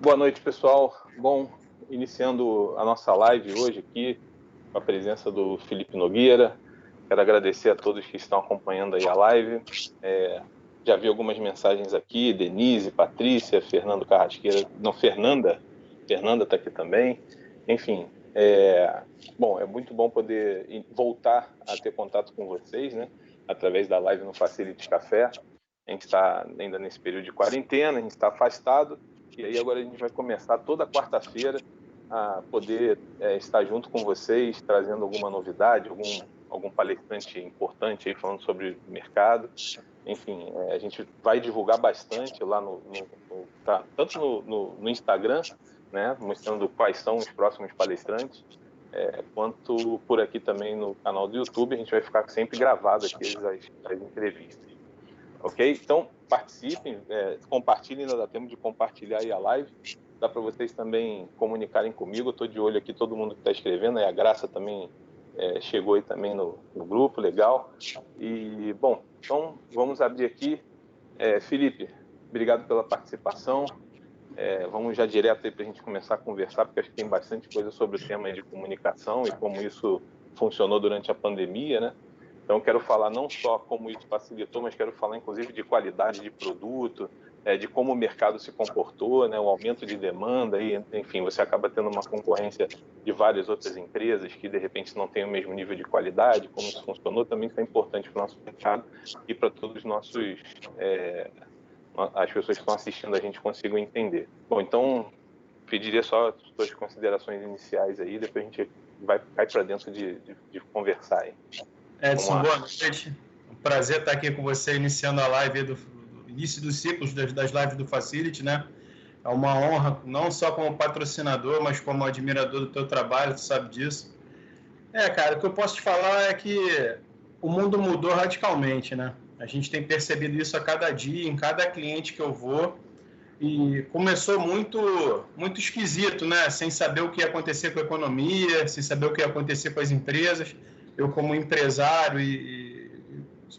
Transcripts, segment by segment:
Boa noite, pessoal. Bom, iniciando a nossa live hoje aqui, com a presença do Felipe Nogueira. Quero agradecer a todos que estão acompanhando aí a live. Já vi algumas mensagens aqui, Denise, Patrícia, Fernando Carrasqueira, não, Fernanda está aqui também. Enfim, bom, é muito bom poder voltar a ter contato com vocês, né, através da live no Facility Café. A gente está ainda nesse período de quarentena, a gente está afastado, e aí agora a gente vai começar toda quarta-feira a poder estar junto com vocês, trazendo alguma novidade, algum palestrante importante aí falando sobre o mercado. Enfim, a gente vai divulgar bastante lá tanto no Instagram, né, mostrando quais são os próximos palestrantes, quanto por aqui também no canal do YouTube. A gente vai ficar sempre gravado aqui as entrevistas. Ok? Então, participem, compartilhem, ainda dá tempo de compartilhar aí a live. Dá para vocês também comunicarem comigo. Eu estou de olho aqui, todo mundo que está escrevendo. Aí a Graça também chegou aí também no grupo, legal. E, bom, então vamos abrir aqui. Felipe, obrigado pela participação. Vamos já direto aí para a gente começar a conversar, porque acho que tem bastante coisa sobre o tema de comunicação e como isso funcionou durante a pandemia, né? Então, quero falar não só como isso facilitou, mas quero falar, inclusive, de qualidade de produto, de como o mercado se comportou, né, o aumento de demanda, e, enfim, você acaba tendo uma concorrência de várias outras empresas que, de repente, não têm o mesmo nível de qualidade, como isso funcionou, também isso é importante para o nosso mercado e para todos os nossos... as pessoas que estão assistindo a gente consigam entender. Bom, então, pediria só as suas considerações iniciais aí, depois a gente vai cair para dentro de conversar aí. Edson, boa noite. Um prazer estar aqui com você, iniciando a live do início dos ciclos das lives do Facility, né? É uma honra, não só como patrocinador, mas como admirador do teu trabalho, tu sabe disso. Cara, o que eu posso te falar é que o mundo mudou radicalmente, né? A gente tem percebido isso a cada dia, em cada cliente que eu vou, e começou muito, muito esquisito, né? Sem saber o que ia acontecer com a economia, sem saber o que ia acontecer com as empresas. Eu, como empresário, e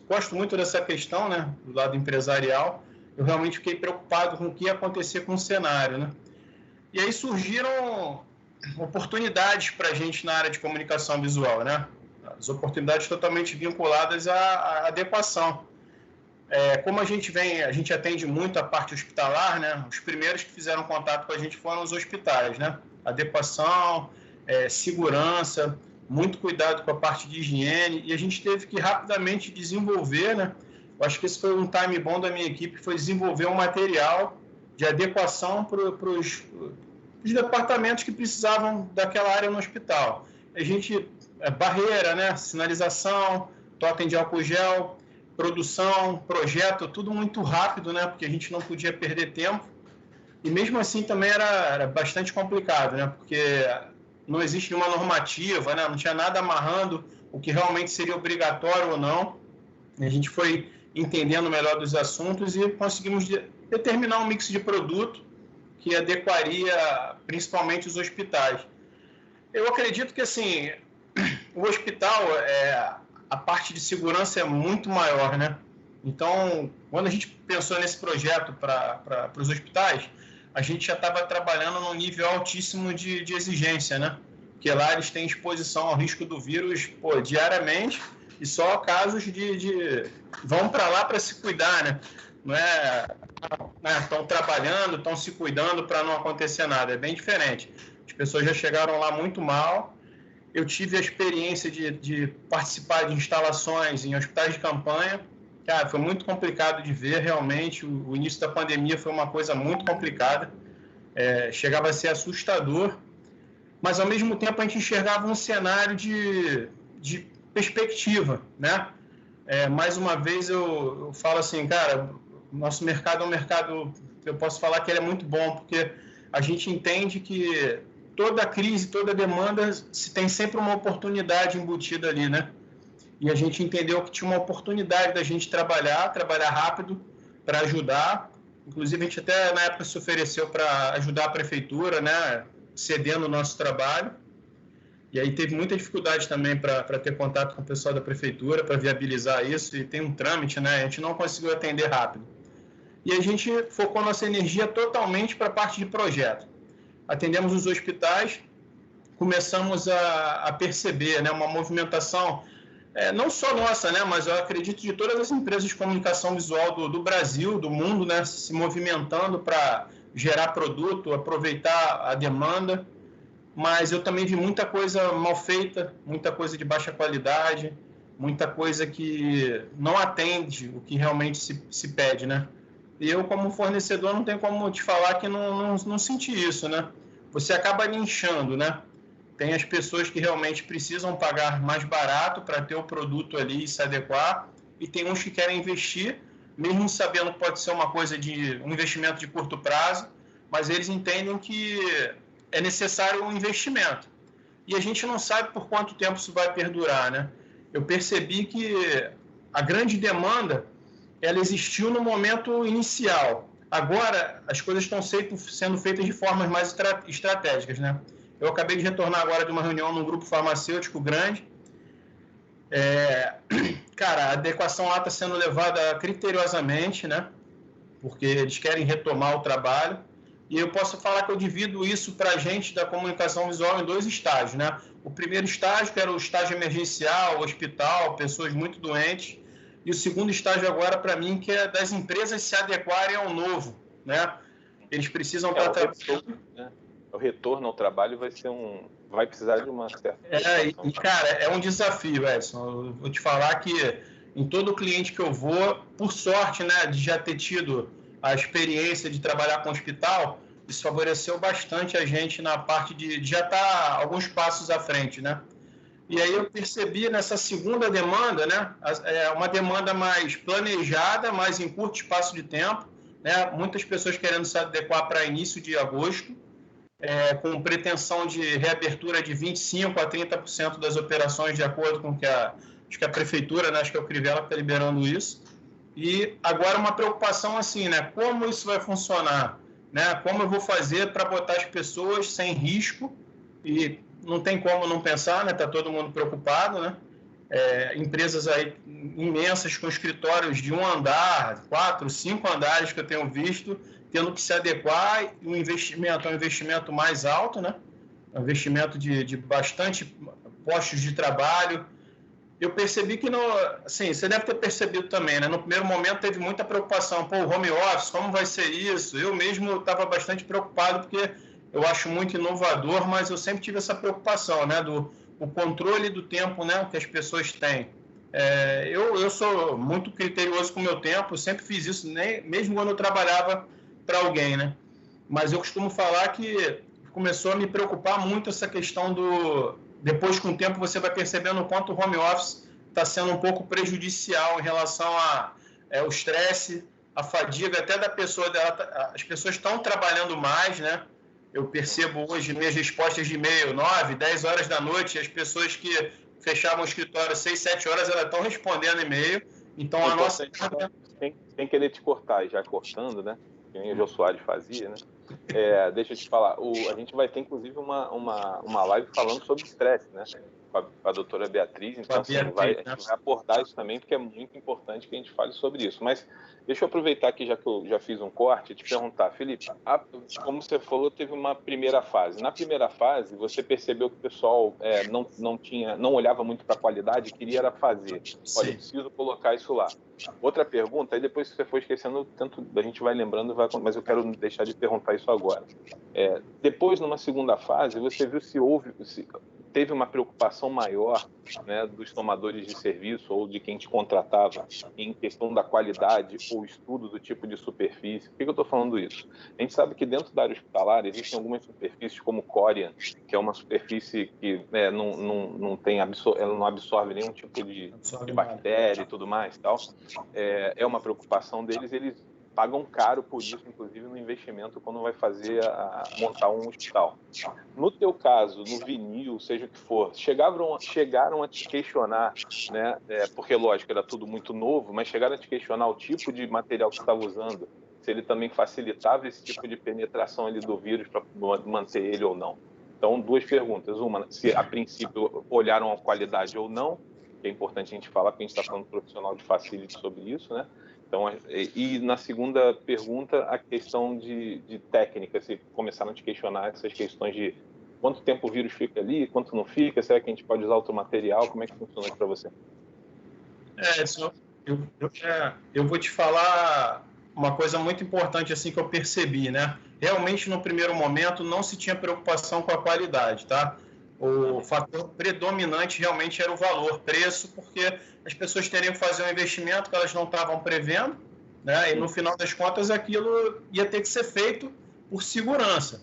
gosto muito dessa questão, né, do lado empresarial, eu realmente fiquei preocupado com o que ia acontecer com o cenário, né? E aí surgiram oportunidades para a gente na área de comunicação visual, né? As oportunidades totalmente vinculadas à adequação. Como a gente atende muito a parte hospitalar, né? Os primeiros que fizeram contato com a gente foram os hospitais, né? Adequação, segurança, muito cuidado com a parte de higiene, e a gente teve que rapidamente desenvolver, né? Eu acho que esse foi um time bom da minha equipe, que foi desenvolver um material de adequação para os departamentos que precisavam daquela área no hospital. A gente, barreira, né? Sinalização, totem de álcool gel, produção, projeto, tudo muito rápido, né? Porque a gente não podia perder tempo. E mesmo assim também era bastante complicado, né? Porque não existe nenhuma normativa, né? Não tinha nada amarrando o que realmente seria obrigatório ou não. A gente foi entendendo melhor dos assuntos e conseguimos determinar um mix de produto que adequaria principalmente os hospitais. Eu acredito que, assim, o hospital, a parte de segurança é muito maior, né? Então, quando a gente pensou nesse projeto para os hospitais, a gente já estava trabalhando num nível altíssimo de exigência, né? Porque lá eles têm exposição ao risco do vírus, diariamente, e só casos vão para lá para se cuidar, né? Não é... Estão trabalhando, estão se cuidando para não acontecer nada, é bem diferente. As pessoas já chegaram lá muito mal. Eu tive a experiência de participar de instalações em hospitais de campanha. Cara, foi muito complicado de ver, realmente. O início da pandemia foi uma coisa muito complicada. Chegava a ser assustador. Mas, ao mesmo tempo, a gente enxergava um cenário de perspectiva, né? Mais uma vez, eu falo assim, cara, o nosso mercado é um mercado, eu posso falar que ele é muito bom, porque a gente entende que toda crise, toda demanda, se tem sempre uma oportunidade embutida ali, né? E a gente entendeu que tinha uma oportunidade da gente trabalhar rápido para ajudar. Inclusive, a gente até na época se ofereceu para ajudar a prefeitura, né? Cedendo o nosso trabalho. E aí teve muita dificuldade também para ter contato com o pessoal da prefeitura, para viabilizar isso. E tem um trâmite, né? A gente não conseguiu atender rápido. e a gente focou nossa energia totalmente para a parte de projeto. Atendemos os hospitais, começamos a perceber, né, uma movimentação, não só nossa, né, mas eu acredito de todas as empresas de comunicação visual do Brasil, do mundo, né, se movimentando para gerar produto, aproveitar a demanda, mas eu também vi muita coisa mal feita, muita coisa de baixa qualidade, muita coisa que não atende o que realmente se pede, né? E eu, como fornecedor, não tenho como te falar que não senti isso, né? Você acaba linchando, né? Tem as pessoas que realmente precisam pagar mais barato para ter o produto ali e se adequar, e tem uns que querem investir, mesmo sabendo que pode ser uma coisa de um investimento de curto prazo, mas eles entendem que é necessário um investimento. E a gente não sabe por quanto tempo isso vai perdurar, né? Eu percebi que a grande demanda, ela existiu no momento inicial. Agora, as coisas estão sendo feitas de formas mais estratégicas, né? Eu acabei de retornar agora de uma reunião num grupo farmacêutico grande. Cara, a adequação lá está sendo levada criteriosamente, né? Porque eles querem retomar o trabalho. E eu posso falar que eu divido isso para a gente da comunicação visual em 2 estágios, né? O primeiro estágio, que era o estágio emergencial, hospital, pessoas muito doentes. E o segundo estágio agora, para mim, que é das empresas se adequarem ao novo, né? Eles precisam estar trabalhando. O retorno ao trabalho vai precisar de uma certa... Cara, é um desafio, Edson. Eu vou te falar que em todo cliente que eu vou, por sorte, né, de já ter tido a experiência de trabalhar com hospital, isso favoreceu bastante a gente na parte de já estar alguns passos à frente, né? E aí eu percebi nessa segunda demanda, né, uma demanda mais planejada, mais em curto espaço de tempo, né, muitas pessoas querendo se adequar para início de agosto, com pretensão de reabertura de 25% a 30% das operações, de acordo com que acho que a prefeitura, né, acho que é o Crivella que está liberando isso. E agora uma preocupação assim, né, como isso vai funcionar, né, como eu vou fazer para botar as pessoas sem risco, e não tem como não pensar, né, está todo mundo preocupado, né, empresas aí imensas com escritórios de 1 andar, 4, 5 andares que eu tenho visto, tendo que se adequar, e o investimento é um investimento mais alto, né? Um investimento de bastante postos de trabalho. Eu percebi que, assim, você deve ter percebido também, né? No primeiro momento teve muita preocupação, pô, home office, como vai ser isso? Eu mesmo estava bastante preocupado, porque eu acho muito inovador, mas eu sempre tive essa preocupação, né? O controle do tempo, né? Que as pessoas têm. Eu sou muito criterioso com o meu tempo, eu sempre fiz isso, mesmo quando eu trabalhava para alguém, né? Mas eu costumo falar que começou a me preocupar muito essa questão depois, com o tempo, você vai percebendo o quanto o home office está sendo um pouco prejudicial em relação ao estresse, a fadiga até da pessoa. As pessoas estão trabalhando mais, né? Eu percebo hoje minhas respostas de e-mail, 9, 10 horas da noite, as pessoas que fechavam o escritório 6, 7 horas, elas estão respondendo e-mail. Então, a nossa... Sem querer te cortar, já cortando, né? Que nem o Jô Soares fazia, né? Deixa eu te falar, a gente vai ter, inclusive, uma live falando sobre estresse, né? Com a doutora Beatriz, então assim, a gente vai abordar isso também, porque é muito importante que a gente fale sobre isso. Mas deixa eu aproveitar aqui, já que eu já fiz um corte, e te perguntar, Felipe, como você falou, teve uma primeira fase. Na primeira fase, você percebeu que o pessoal não olhava muito para a qualidade, queria era fazer. Olha, eu preciso colocar isso lá. Outra pergunta, aí depois você foi esquecendo, tanto a gente vai lembrando, mas eu quero deixar de perguntar isso agora. Depois, numa segunda fase, você viu se teve uma preocupação maior, né, dos tomadores de serviço ou de quem te contratava em questão da qualidade ou estudo do tipo de superfície. Por que eu estou falando isso? A gente sabe que dentro da área hospitalar existem algumas superfícies como Corian, que é uma superfície que ela não absorve nenhum tipo de bactéria e tudo mais. Tal. É uma preocupação deles, eles pagam caro por isso, inclusive no investimento, quando vai montar um hospital. No teu caso, no vinil, seja o que for, chegaram a te questionar, né? Porque, lógico, era tudo muito novo, mas chegaram a te questionar o tipo de material que você estava usando, se ele também facilitava esse tipo de penetração ali do vírus para manter ele ou não. Então, 2 perguntas. Uma, se a princípio olharam a qualidade ou não, que é importante a gente falar, porque a gente está falando profissional de facility sobre isso, né? Então, e na segunda pergunta, a questão de técnica, se começaram a te questionar essas questões de quanto tempo o vírus fica ali, quanto não fica, será que a gente pode usar outro material, como é que funciona isso para você? Eu vou te falar uma coisa muito importante assim que eu percebi, né? Realmente, no primeiro momento, não se tinha preocupação com a qualidade, tá? O fator predominante realmente era o valor, preço, porque as pessoas teriam que fazer um investimento que elas não estavam prevendo, né? E no final das contas aquilo ia ter que ser feito por segurança.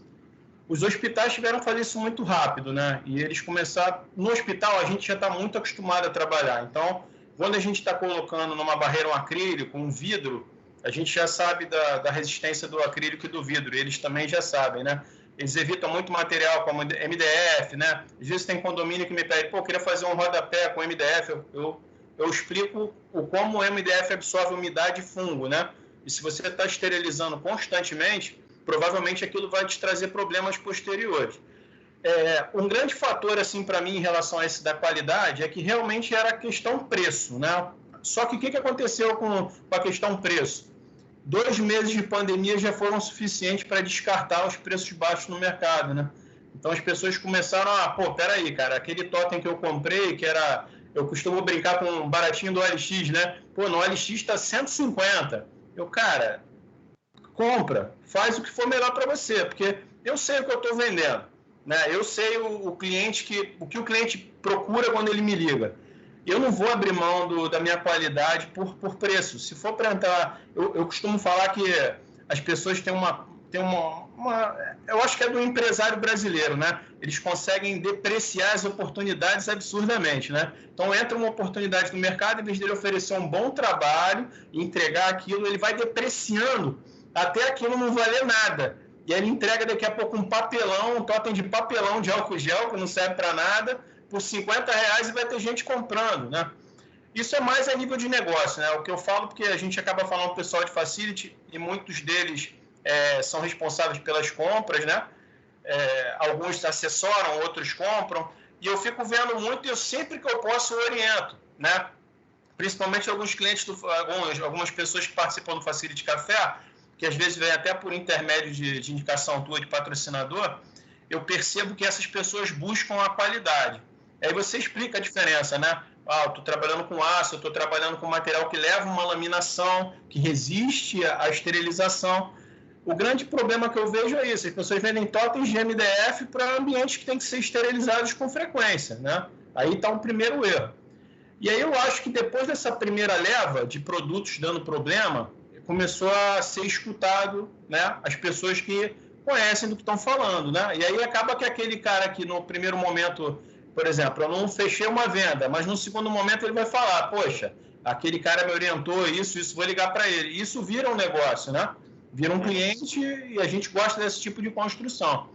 Os hospitais tiveram que fazer isso muito rápido, né? E eles começaram... No hospital, a gente já está muito acostumado a trabalhar. Então, quando a gente está colocando numa barreira um acrílico, um vidro, a gente já sabe da resistência do acrílico e do vidro. Eles também já sabem, né? Eles evitam muito material como MDF, né? Às vezes tem condomínio que me pede, pô, eu queria fazer um rodapé com MDF. Eu explico como o MDF absorve umidade e fungo, né? E se você está esterilizando constantemente, provavelmente aquilo vai te trazer problemas posteriores. Um grande fator, assim, para mim, em relação a esse da qualidade, é que realmente era a questão preço, né? Só que o que aconteceu com a questão preço? 2 meses de pandemia já foram suficientes para descartar os preços baixos no mercado, né? Então as pessoas começaram pô, peraí, cara, aquele totem que eu comprei, que era... Eu costumo brincar com um baratinho do OLX, né? Pô, no OLX está 150. Cara, compra, faz o que for melhor para você, porque eu sei o que eu estou vendendo, né? Eu sei o que o cliente procura quando ele me liga. Eu não vou abrir mão da minha qualidade por preço. Se for para entrar... Eu costumo falar que as pessoas têm uma... Eu acho que é do empresário brasileiro, né? Eles conseguem depreciar as oportunidades absurdamente, né? Então, entra uma oportunidade no mercado, em vez dele oferecer um bom trabalho e entregar aquilo, ele vai depreciando até aquilo não valer nada. E aí ele entrega daqui a pouco um papelão, um totem de papelão de álcool gel, que não serve para nada, por R$50 e vai ter gente comprando, né? Isso é mais a nível de negócio, né? O que eu falo, porque a gente acaba falando com o pessoal de facility e muitos deles são responsáveis pelas compras, né? Alguns assessoram, outros compram, e eu fico vendo muito e eu sempre que eu posso eu oriento, né? Principalmente alguns clientes, algumas pessoas que participam do Facility Café, que às vezes vem até por intermédio de indicação tua, de patrocinador, eu percebo que essas pessoas buscam a qualidade. Aí você explica a diferença, né? Eu estou trabalhando com aço, eu estou trabalhando com material que leva uma laminação, que resiste à esterilização. O grande problema que eu vejo é isso, as pessoas vendem totens de MDF para ambientes que têm que ser esterilizados com frequência, né? Aí está o primeiro erro. E aí eu acho que depois dessa primeira leva de produtos dando problema, começou a ser escutado, né, as pessoas que conhecem do que estão falando, né? E aí acaba que aquele cara que no primeiro momento, por exemplo, eu não fechei uma venda, mas no segundo momento ele vai falar, poxa, aquele cara me orientou, isso, vou ligar para ele. Isso vira um negócio, né? Vira um cliente e a gente gosta desse tipo de construção.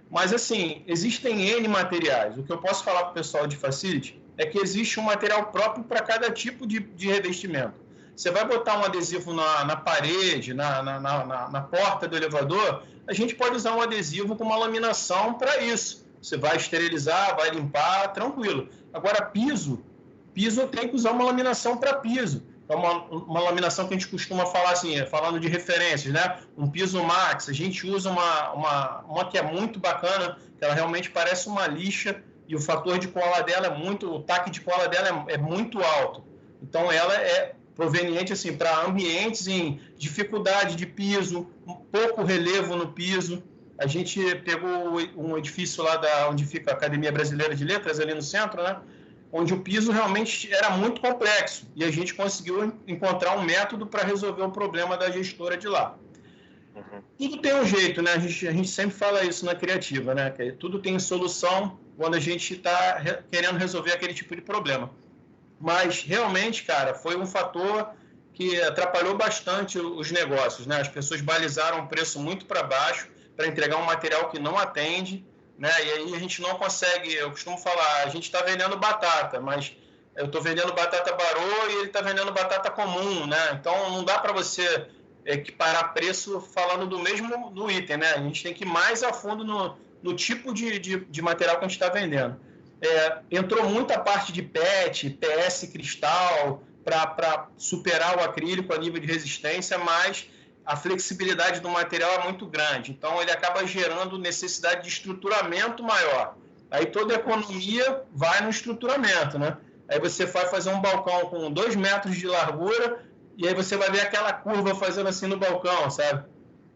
Mas, assim, existem N materiais. O que eu posso falar para o pessoal de Facility é que existe um material próprio para cada tipo de revestimento. Você vai botar um adesivo na parede, na porta do elevador, a gente pode usar um adesivo com uma laminação para isso. Você vai esterilizar, vai limpar, tranquilo. Agora, piso tem que usar uma laminação para piso. É uma laminação que a gente costuma falar assim, falando de referências, né? Um piso max, a gente usa uma que é muito bacana, que ela realmente parece uma lixa e o fator de cola dela o taque de cola dela é muito alto. Então, ela é proveniente assim, para ambientes em dificuldade de piso, um pouco relevo no piso. A gente pegou um edifício lá onde fica a Academia Brasileira de Letras, ali no centro, né? Onde o piso realmente era muito complexo e a gente conseguiu encontrar um método para resolver o problema da gestora de lá. Tudo tem um jeito, né? A gente sempre fala isso na Criativa, né? Que tudo tem solução quando a gente está querendo resolver aquele tipo de problema. Mas, realmente, cara, foi um fator que atrapalhou bastante os negócios, né? As pessoas balizaram o preço muito para baixo para entregar um material que não atende, né? E aí a gente não consegue... Eu costumo falar, a gente está vendendo batata, mas eu estou vendendo batata barô e ele está vendendo batata comum, né? Então, não dá para você equiparar preço falando do mesmo do item, né? A gente tem que ir mais a fundo no tipo de material que a gente está vendendo. Entrou muita parte de PET, PS cristal, para superar o acrílico a nível de resistência, mas a flexibilidade do material é muito grande. Então, ele acaba gerando necessidade de estruturamento maior. Aí toda a economia vai no estruturamento, né? Aí você vai fazer um balcão com 2 metros de largura e aí você vai ver aquela curva fazendo assim no balcão, sabe?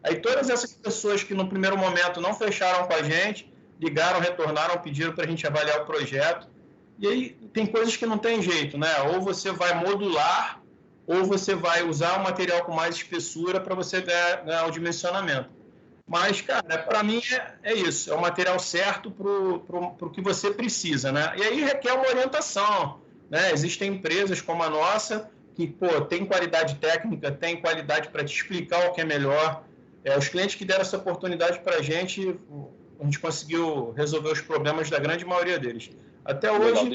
Aí todas essas pessoas que no primeiro momento não fecharam com a gente, ligaram, retornaram, pediram para a gente avaliar o projeto. E aí tem coisas que não tem jeito, né? Ou você vai modular, ou você vai usar um material com mais espessura para você ganhar o dimensionamento. Mas, cara, para mim é isso. É o material certo para o que você precisa, né? E aí requer uma orientação, né? Existem empresas como a nossa que, pô, tem qualidade técnica, tem qualidade para te explicar o que é melhor. Os clientes que deram essa oportunidade para a gente conseguiu resolver os problemas da grande maioria deles. Até hoje... Legal,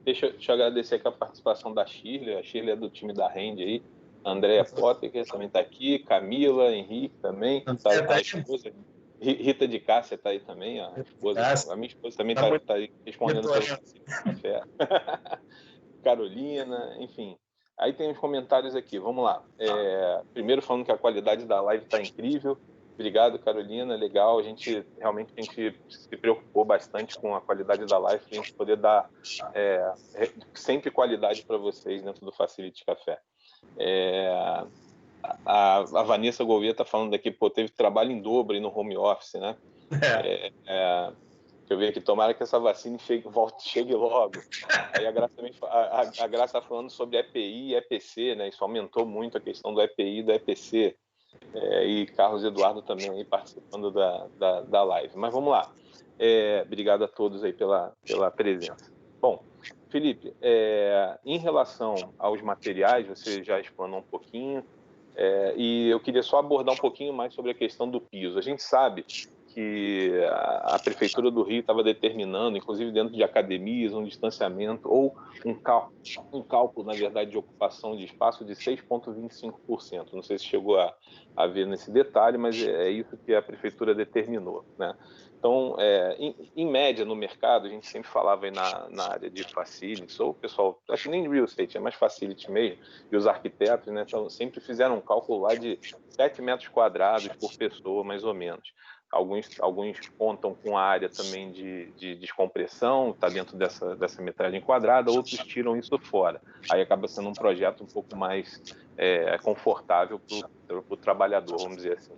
deixa eu te agradecer aqui a participação da Shirley. A Shirley é do time da Rend aí. A Andréa Potter, que também está aqui. Camila, Henrique também. A esposa, Rita de Cássia está aí também. A minha esposa também está aí respondendo para café. Carolina, enfim. Aí tem uns comentários aqui. Vamos lá. Primeiro falando que a qualidade da live está incrível. Obrigado, Carolina, legal. A gente se preocupou bastante com a qualidade da live, para a gente poder dar sempre qualidade para vocês dentro do Facility Café. A Vanessa Gouveia está falando aqui, pô, teve trabalho em dobro aí no home office, né? Deixa eu ver aqui, tomara que essa vacina chegue logo. Aí a Graça está falando sobre EPI e EPC, né? Isso aumentou muito a questão do EPI e do EPC. E Carlos Eduardo também aí participando da live. Mas vamos lá. Obrigado a todos aí pela presença. Bom, Felipe, em relação aos materiais, você já explanou um pouquinho, e eu queria só abordar um pouquinho mais sobre a questão do piso. A gente sabe que a Prefeitura do Rio estava determinando, inclusive dentro de academias, um distanciamento ou um cálculo, na verdade, de ocupação de espaço de 6,25%. Não sei se chegou a ver nesse detalhe, mas é isso que a Prefeitura determinou, né? Então, em média, no mercado, a gente sempre falava aí na área de facilities, ou o pessoal, acho que nem real estate, é mais facility mesmo, e os arquitetos, né, então, sempre fizeram um cálculo lá de 7 metros quadrados por pessoa, mais ou menos. Alguns contam com a área também de descompressão, está dentro dessa metragem quadrada, outros tiram isso fora. Aí acaba sendo um projeto um pouco mais confortável para o trabalhador, vamos dizer assim.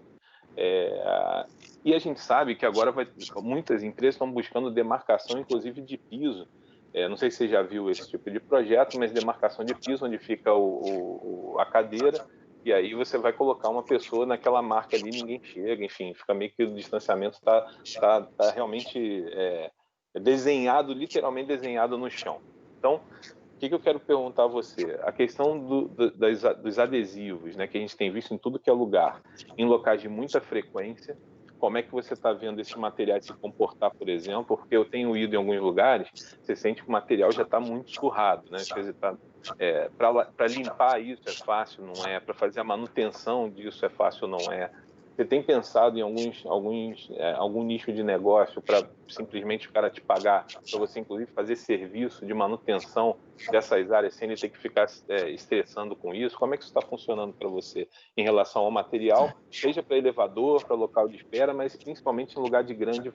E a gente sabe que agora muitas empresas estão buscando demarcação, inclusive de piso. Não sei se você já viu esse tipo de projeto, mas demarcação de piso, onde fica a cadeira, e aí você vai colocar uma pessoa naquela marca ali, ninguém chega, enfim, fica meio que o distanciamento está realmente literalmente desenhado no chão. Então, o que eu quero perguntar a você? A questão dos adesivos, né, que a gente tem visto em tudo que é lugar, em locais de muita frequência, como é que você está vendo esses materiais se comportar, por exemplo? Porque eu tenho ido em alguns lugares, você sente que o material já está muito surrado, né? Quer dizer, para limpar isso é fácil, não é? Para fazer a manutenção disso é fácil, não é? Você tem pensado em algum nicho de negócio para simplesmente o cara te pagar, para você, inclusive, fazer serviço de manutenção dessas áreas sem ele ter que ficar estressando com isso? Como é que isso está funcionando para você em relação ao material, seja para elevador, para local de espera, mas principalmente em lugar de grande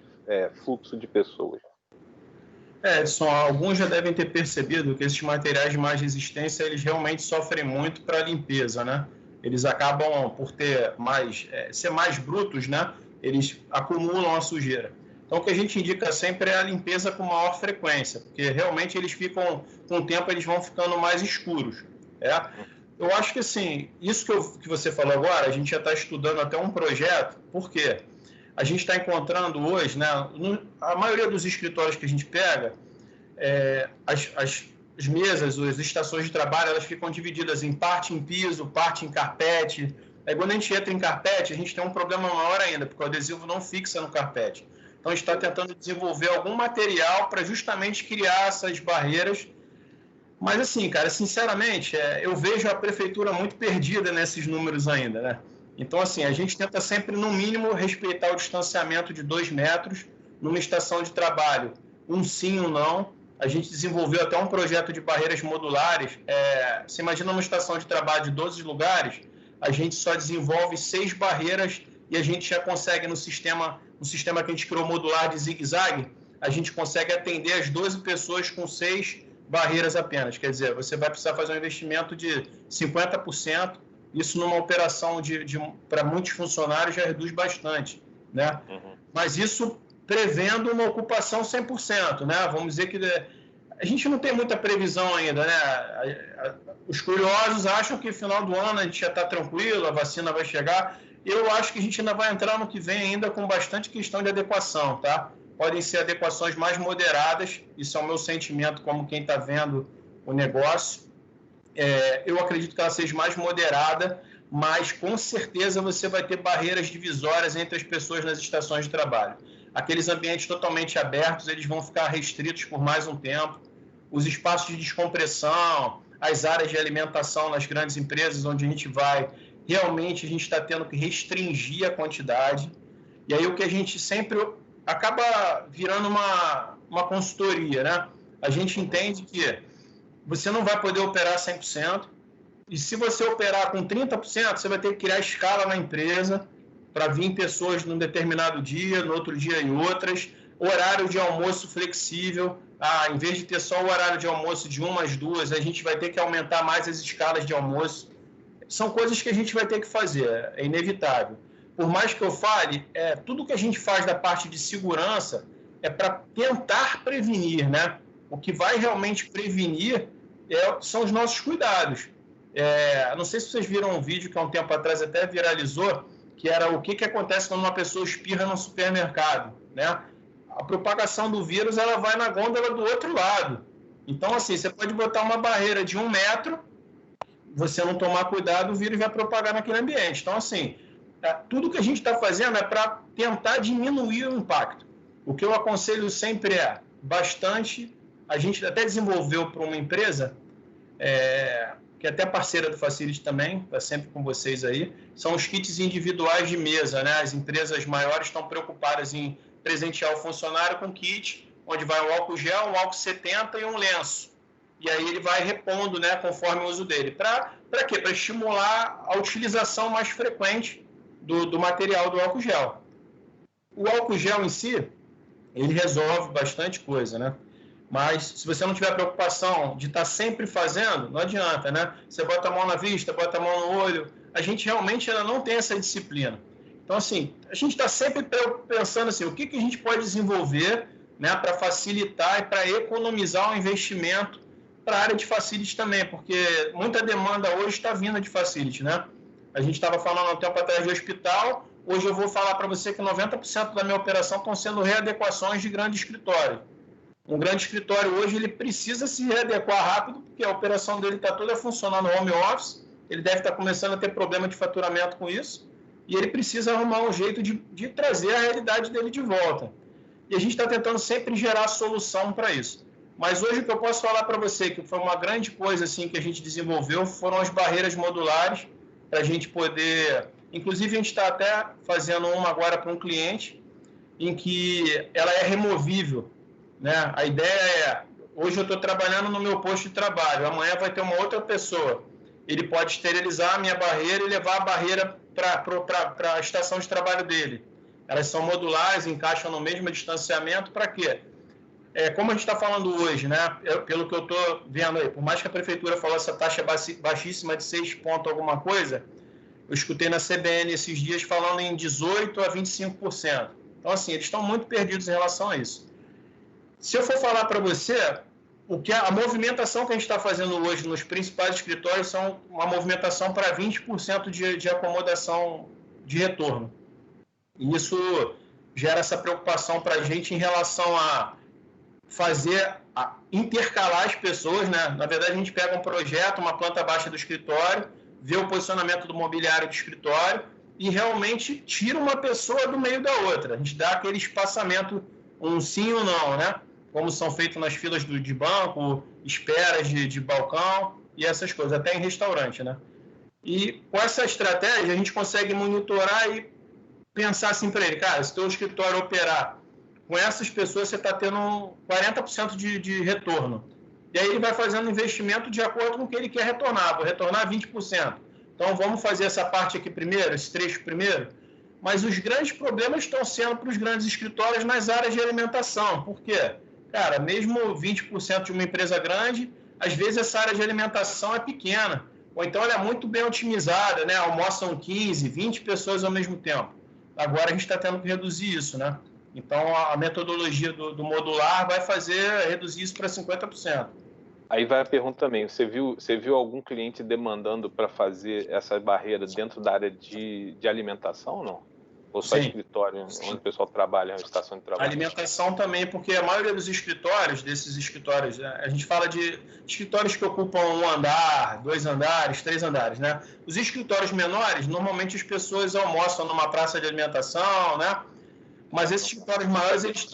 fluxo de pessoas? Edson, alguns já devem ter percebido que esses materiais de mais resistência, eles realmente sofrem muito para a limpeza, né? Eles acabam por ser mais brutos, né? Eles acumulam a sujeira. Então, o que a gente indica sempre é a limpeza com maior frequência, porque realmente eles ficam, com o tempo, eles vão ficando mais escuros. Eu acho que, assim, isso que você falou agora, a gente já está estudando até um projeto, por quê? A gente está encontrando hoje, né? A maioria dos escritórios que a gente pega, as mesas, as estações de trabalho, elas ficam divididas em parte em piso, parte em carpete. Aí quando a gente entra em carpete, a gente tem um problema maior ainda, porque o adesivo não fixa no carpete. Então a gente está tentando desenvolver algum material para justamente criar essas barreiras. Mas assim, cara, sinceramente, eu vejo a prefeitura muito perdida nesses números ainda, né? Então assim, a gente tenta sempre, no mínimo, respeitar o distanciamento de 2 metros numa estação de trabalho. Um sim, um não. A gente desenvolveu até um projeto de barreiras modulares. Você imagina uma estação de trabalho de 12 lugares, a gente só desenvolve 6 barreiras e a gente já consegue no sistema que a gente criou modular de zigue-zague, a gente consegue atender as 12 pessoas com 6 barreiras apenas. Quer dizer, você vai precisar fazer um investimento de 50%, isso numa operação para muitos funcionários já reduz bastante, né? Uhum. Mas isso prevendo uma ocupação 100%, né? Vamos dizer que a gente não tem muita previsão ainda, né? Os curiosos acham que no final do ano a gente já está tranquilo, a vacina vai chegar. Eu acho que a gente ainda vai entrar no que vem ainda com bastante questão de adequação, tá? Podem ser adequações mais moderadas, isso é o meu sentimento como quem está vendo o negócio. Eu acredito que ela seja mais moderada, mas com certeza você vai ter barreiras divisórias entre as pessoas nas estações de trabalho. Aqueles ambientes totalmente abertos, eles vão ficar restritos por mais um tempo. Os espaços de descompressão, as áreas de alimentação nas grandes empresas onde a gente vai, realmente a gente está tendo que restringir a quantidade. E aí o que a gente sempre acaba virando uma consultoria, né? A gente entende que você não vai poder operar 100%, e se você operar com 30%, você vai ter que criar escala na empresa para vir pessoas num determinado dia, no outro dia em outras, horário de almoço flexível. Em vez de ter só o horário de almoço de 1 às 2, a gente vai ter que aumentar mais as escalas de almoço. São coisas que a gente vai ter que fazer, é inevitável. Por mais que eu fale, tudo que a gente faz da parte de segurança é para tentar prevenir, né? O que vai realmente prevenir são os nossos cuidados. Não sei se vocês viram um vídeo que há um tempo atrás até viralizou, que era o que acontece quando uma pessoa espirra no supermercado, né? A propagação do vírus, ela vai na gôndola do outro lado. Então, assim, você pode botar uma barreira de 1 metro, você não tomar cuidado, o vírus vai propagar naquele ambiente. Então, assim, tudo que a gente está fazendo é para tentar diminuir o impacto. O que eu aconselho sempre bastante, a gente até desenvolveu para uma empresa, que é até parceira do Facility também, está sempre com vocês aí, são os kits individuais de mesa, né? As empresas maiores estão preocupadas em presentear o funcionário com kit, onde vai um álcool gel, um álcool 70 e um lenço. E aí ele vai repondo, né, conforme o uso dele. Para quê? Para estimular a utilização mais frequente do material do álcool gel. O álcool gel em si, ele resolve bastante coisa, né? Mas se você não tiver preocupação de estar sempre fazendo, não adianta, né? Você bota a mão na vista, bota a mão no olho. A gente realmente ainda não tem essa disciplina. Então, assim, a gente está sempre pensando assim, o que a gente pode desenvolver, né, para facilitar e para economizar o investimento para a área de facility também, porque muita demanda hoje está vindo de facility, né? A gente estava falando há um tempo atrás de hospital, hoje eu vou falar para você que 90% da minha operação estão sendo readequações de grande escritório. Um grande escritório hoje ele precisa se readequar rápido, porque a operação dele está toda funcionando no home office, ele deve estar começando a ter problema de faturamento com isso, e ele precisa arrumar um jeito de trazer a realidade dele de volta. E a gente está tentando sempre gerar solução para isso. Mas hoje o que eu posso falar para você, que foi uma grande coisa assim, que a gente desenvolveu, foram as barreiras modulares, para a gente poder... Inclusive, a gente está até fazendo uma agora para um cliente, em que ela é removível, né? A ideia hoje eu estou trabalhando no meu posto de trabalho, amanhã vai ter uma outra pessoa. Ele pode esterilizar a minha barreira e levar a barreira para a estação de trabalho dele. Elas são modulares, encaixam no mesmo distanciamento, para quê? Como a gente está falando hoje, né? Pelo que eu estou vendo aí, por mais que a prefeitura falou essa taxa baixíssima de 6 pontos alguma coisa, eu escutei na CBN esses dias falando em 18% a 25%. Então, assim, eles estão muito perdidos em relação a isso. Se eu for falar para você, a movimentação que a gente está fazendo hoje nos principais escritórios são uma movimentação para 20% de acomodação de retorno. E isso gera essa preocupação para a gente em relação a intercalar as pessoas, né? Na verdade, a gente pega um projeto, uma planta baixa do escritório, vê o posicionamento do mobiliário do escritório e realmente tira uma pessoa do meio da outra. A gente dá aquele espaçamento, um sim ou não, né? Como são feitos nas filas de banco, esperas de balcão e essas coisas, até em restaurante, né? E com essa estratégia, a gente consegue monitorar e pensar assim para ele, cara, se o teu escritório operar com essas pessoas você está tendo 40% de retorno. E aí ele vai fazendo investimento de acordo com o que ele quer retornar. Vou retornar 20%. Então vamos fazer essa parte aqui primeiro, esse trecho primeiro. Mas os grandes problemas estão sendo para os grandes escritórios nas áreas de alimentação. Por quê? Cara, mesmo 20% de uma empresa grande, às vezes essa área de alimentação é pequena. Ou então ela é muito bem otimizada, né? Almoçam 15, 20 pessoas ao mesmo tempo. Agora a gente está tendo que reduzir isso, né? Então a metodologia do modular vai reduzir isso para 50%. Aí vai a pergunta também, você viu algum cliente demandando para fazer essa barreira dentro da área de alimentação ou não? Ou só escritório, onde o pessoal trabalha, uma estação de trabalho? Alimentação também, porque a maioria dos escritórios, a gente fala de escritórios que ocupam 1 andar, 2 andares, 3 andares, né? Os escritórios menores, normalmente as pessoas almoçam numa praça de alimentação, né? Mas esses escritórios maiores, eles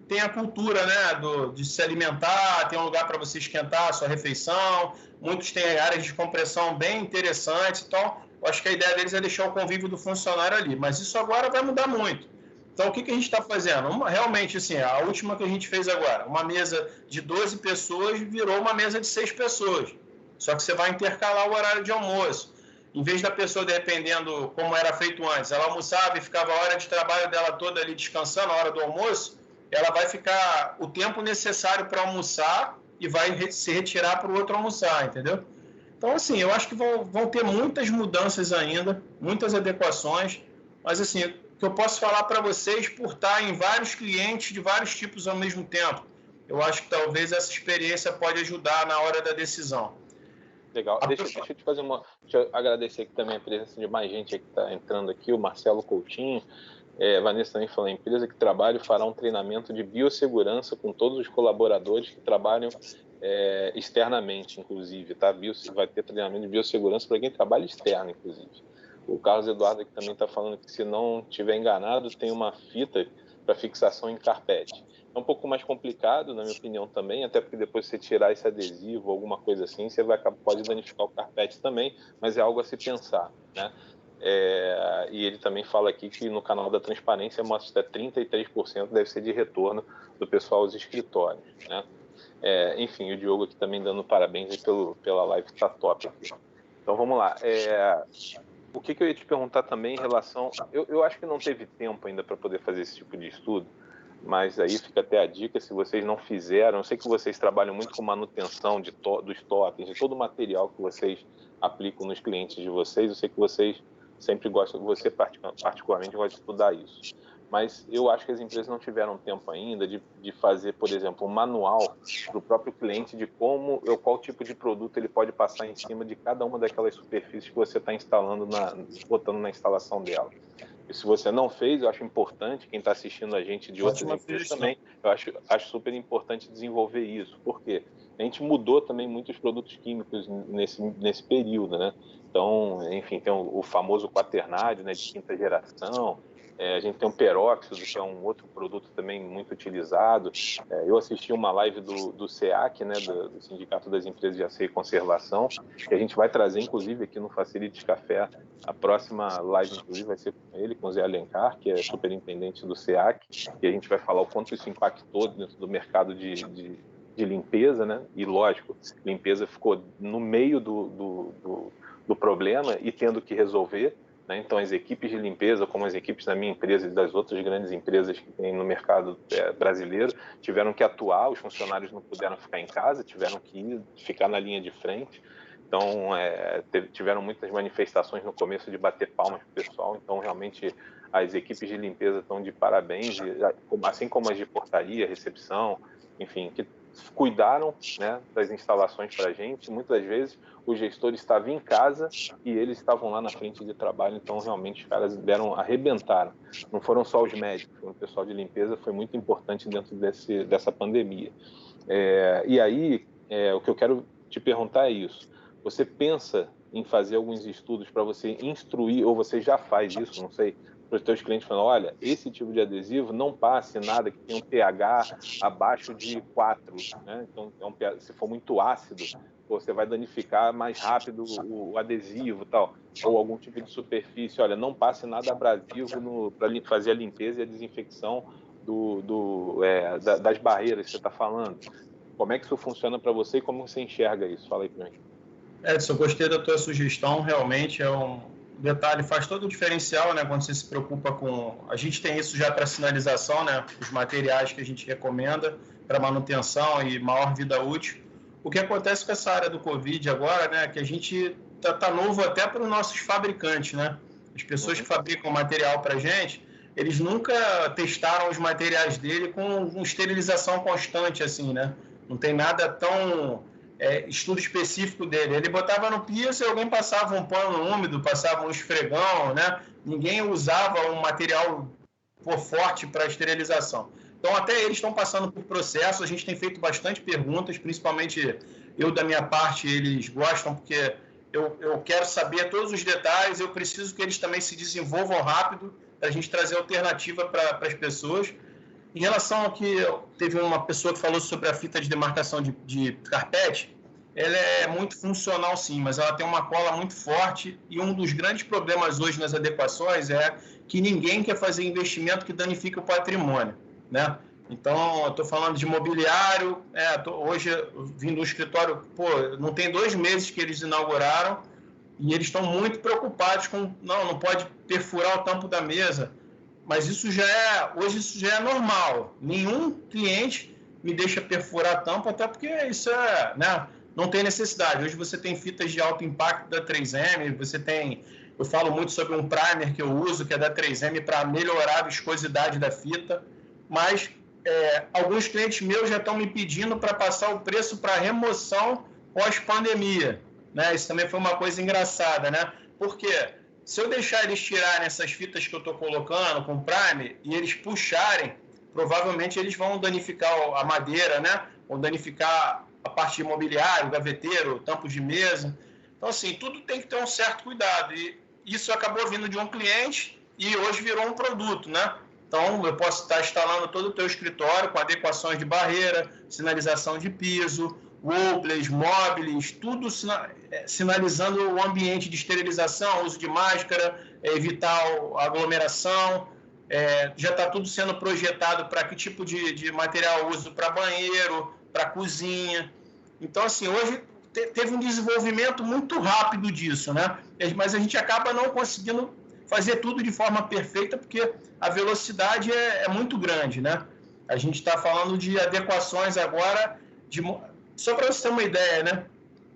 têm a cultura, né, de se alimentar, tem um lugar para você esquentar a sua refeição, muitos têm áreas de compressão bem interessantes, então eu acho que a ideia deles é deixar o convívio do funcionário ali, mas isso agora vai mudar muito. Então, o que a gente está fazendo? Realmente, assim, a última que a gente fez agora, uma mesa de 12 pessoas virou uma mesa de 6 pessoas, só que você vai intercalar o horário de almoço. Em vez da pessoa, dependendo como era feito antes, ela almoçava e ficava a hora de trabalho dela toda ali descansando, a hora do almoço, ela vai ficar o tempo necessário para almoçar e vai se retirar para o outro almoçar, entendeu? Então, assim, eu acho que vão ter muitas mudanças ainda, muitas adequações, mas, assim, o que eu posso falar para vocês por estar em vários clientes de vários tipos ao mesmo tempo, eu acho que talvez essa experiência pode ajudar na hora da decisão. Legal. Deixa eu te fazer deixa eu agradecer aqui também a presença de mais gente que está entrando aqui, o Marcelo Coutinho. Vanessa também falou, a empresa que trabalha fará um treinamento de biossegurança com todos os colaboradores que trabalham externamente, inclusive, tá? Vai ter treinamento de biossegurança para quem trabalha externo, inclusive. O Carlos Eduardo aqui também está falando que, se não estiver enganado, tem uma fita para fixação em carpete. É um pouco mais complicado, na minha opinião, também, até porque depois você tirar esse adesivo, alguma coisa assim, você pode danificar o carpete também, mas é algo a se pensar, né? E ele também fala aqui que no canal da transparência mostra que 33% deve ser de retorno do pessoal aos escritórios, né? Enfim, o Diogo aqui também dando parabéns aí pela live, que está top aqui. Então vamos lá. O que eu ia te perguntar também em relação... Eu acho que não teve tempo ainda para poder fazer esse tipo de estudo, mas aí fica até a dica, se vocês não fizeram, eu sei que vocês trabalham muito com manutenção dos totens, de todo o material que vocês aplicam nos clientes de vocês, eu sei que vocês sempre gostam, você particularmente gosta de estudar isso, mas eu acho que as empresas não tiveram tempo ainda de fazer, por exemplo, um manual para o próprio cliente de qual tipo de produto ele pode passar em cima de cada uma daquelas superfícies que você está instalando, botando na instalação dela. E se você não fez, eu acho importante, quem está assistindo a gente de outras empresas também, eu acho super importante desenvolver isso. Por quê? A gente mudou também muitos produtos químicos nesse período, né? Então, enfim, tem o famoso quaternário, né, de 5ª geração, a gente tem o peróxido, que é um outro produto também muito utilizado. Eu assisti uma live do SEAC, né, do Sindicato das Empresas de Açaí e Conservação, que a gente vai trazer, inclusive, aqui no Facilities Café. A próxima live, inclusive, vai ser com ele, com o Zé Alencar, que é superintendente do SEAC, e a gente vai falar o quanto isso impactou dentro do mercado de limpeza, né? E, lógico, limpeza ficou no meio do problema e tendo que resolver, né? Então, as equipes de limpeza, como as equipes da minha empresa e das outras grandes empresas que tem no mercado brasileiro, tiveram que atuar, os funcionários não puderam ficar em casa, tiveram que ficar na linha de frente. Então, tiveram muitas manifestações no começo de bater palmas para o pessoal. Então, realmente, as equipes de limpeza estão de parabéns, assim como as de portaria, recepção, enfim, que cuidaram, né, das instalações para a gente. Muitas vezes o gestor estava em casa e eles estavam lá na frente de trabalho, então realmente os caras arrebentaram. Não foram só os médicos, o pessoal de limpeza foi muito importante dentro dessa pandemia. E aí, o que eu quero te perguntar é isso. Você pensa em fazer alguns estudos para você instruir, ou você já faz isso, não sei, para os seus clientes, falando, olha, esse tipo de adesivo não passe nada que tenha um pH abaixo de 4, né? Então, se for muito ácido, você vai danificar mais rápido o adesivo e tal, ou algum tipo de superfície. Olha, não passe nada abrasivo para fazer a limpeza e a desinfecção das barreiras que você está falando. Como é que isso funciona para você e como você enxerga isso? Fala aí para mim. Edson, eu gostei da tua sugestão, realmente é um detalhe, faz todo o diferencial, né, quando você se preocupa com... A gente tem isso já para sinalização, né, os materiais que a gente recomenda para manutenção e maior vida útil. O que acontece com essa área do Covid agora, né, que a gente tá novo até para os nossos fabricantes, né, as pessoas que fabricam material para a gente, eles nunca testaram os materiais dele com esterilização constante, assim, né, não tem nada tão... estudo específico dele. Ele botava no piso e alguém passava um pano úmido, passava um esfregão, né? Ninguém usava um material forte para esterilização. Então, até eles estão passando por processo. A gente tem feito bastante perguntas, principalmente eu, da minha parte, eles gostam, porque eu quero saber todos os detalhes, eu preciso que eles também se desenvolvam rápido para a gente trazer alternativa para as pessoas. Em relação ao que teve uma pessoa que falou sobre a fita de demarcação de carpete, ela é muito funcional sim, mas ela tem uma cola muito forte e um dos grandes problemas hoje nas adequações é que ninguém quer fazer investimento que danifique o patrimônio, né? Então, eu estou falando de mobiliário, hoje vim do escritório, não tem 2 meses que eles inauguraram e eles estão muito preocupados com, não pode perfurar o tampo da mesa. Mas hoje isso já é normal. Nenhum cliente me deixa perfurar a tampa, até porque isso né, não tem necessidade. Hoje você tem fitas de alto impacto da 3M, eu falo muito sobre um primer que eu uso, que é da 3M, para melhorar a viscosidade da fita, mas alguns clientes meus já estão me pedindo para passar o preço para remoção pós-pandemia. Né? Isso também foi uma coisa engraçada, né? Por quê? Se eu deixar eles tirarem essas fitas que eu estou colocando com primer e eles puxarem, provavelmente eles vão danificar a madeira, né? Vão danificar a parte de mobiliário, gaveteiro, tampos de mesa. Então, assim, tudo tem que ter um certo cuidado. E isso acabou vindo de um cliente e hoje virou um produto, né? Então, eu posso estar instalando todo o teu escritório com adequações de barreira, sinalização de piso, wobblers, móveis, tudo sinalizando o ambiente de esterilização, uso de máscara, evitar a aglomeração. Já está tudo sendo projetado para que tipo de material uso para banheiro, para cozinha. Então, assim, hoje teve um desenvolvimento muito rápido disso, né? Mas a gente acaba não conseguindo fazer tudo de forma perfeita porque a velocidade é muito grande, né? A gente está falando de adequações agora Só para você ter uma ideia, né?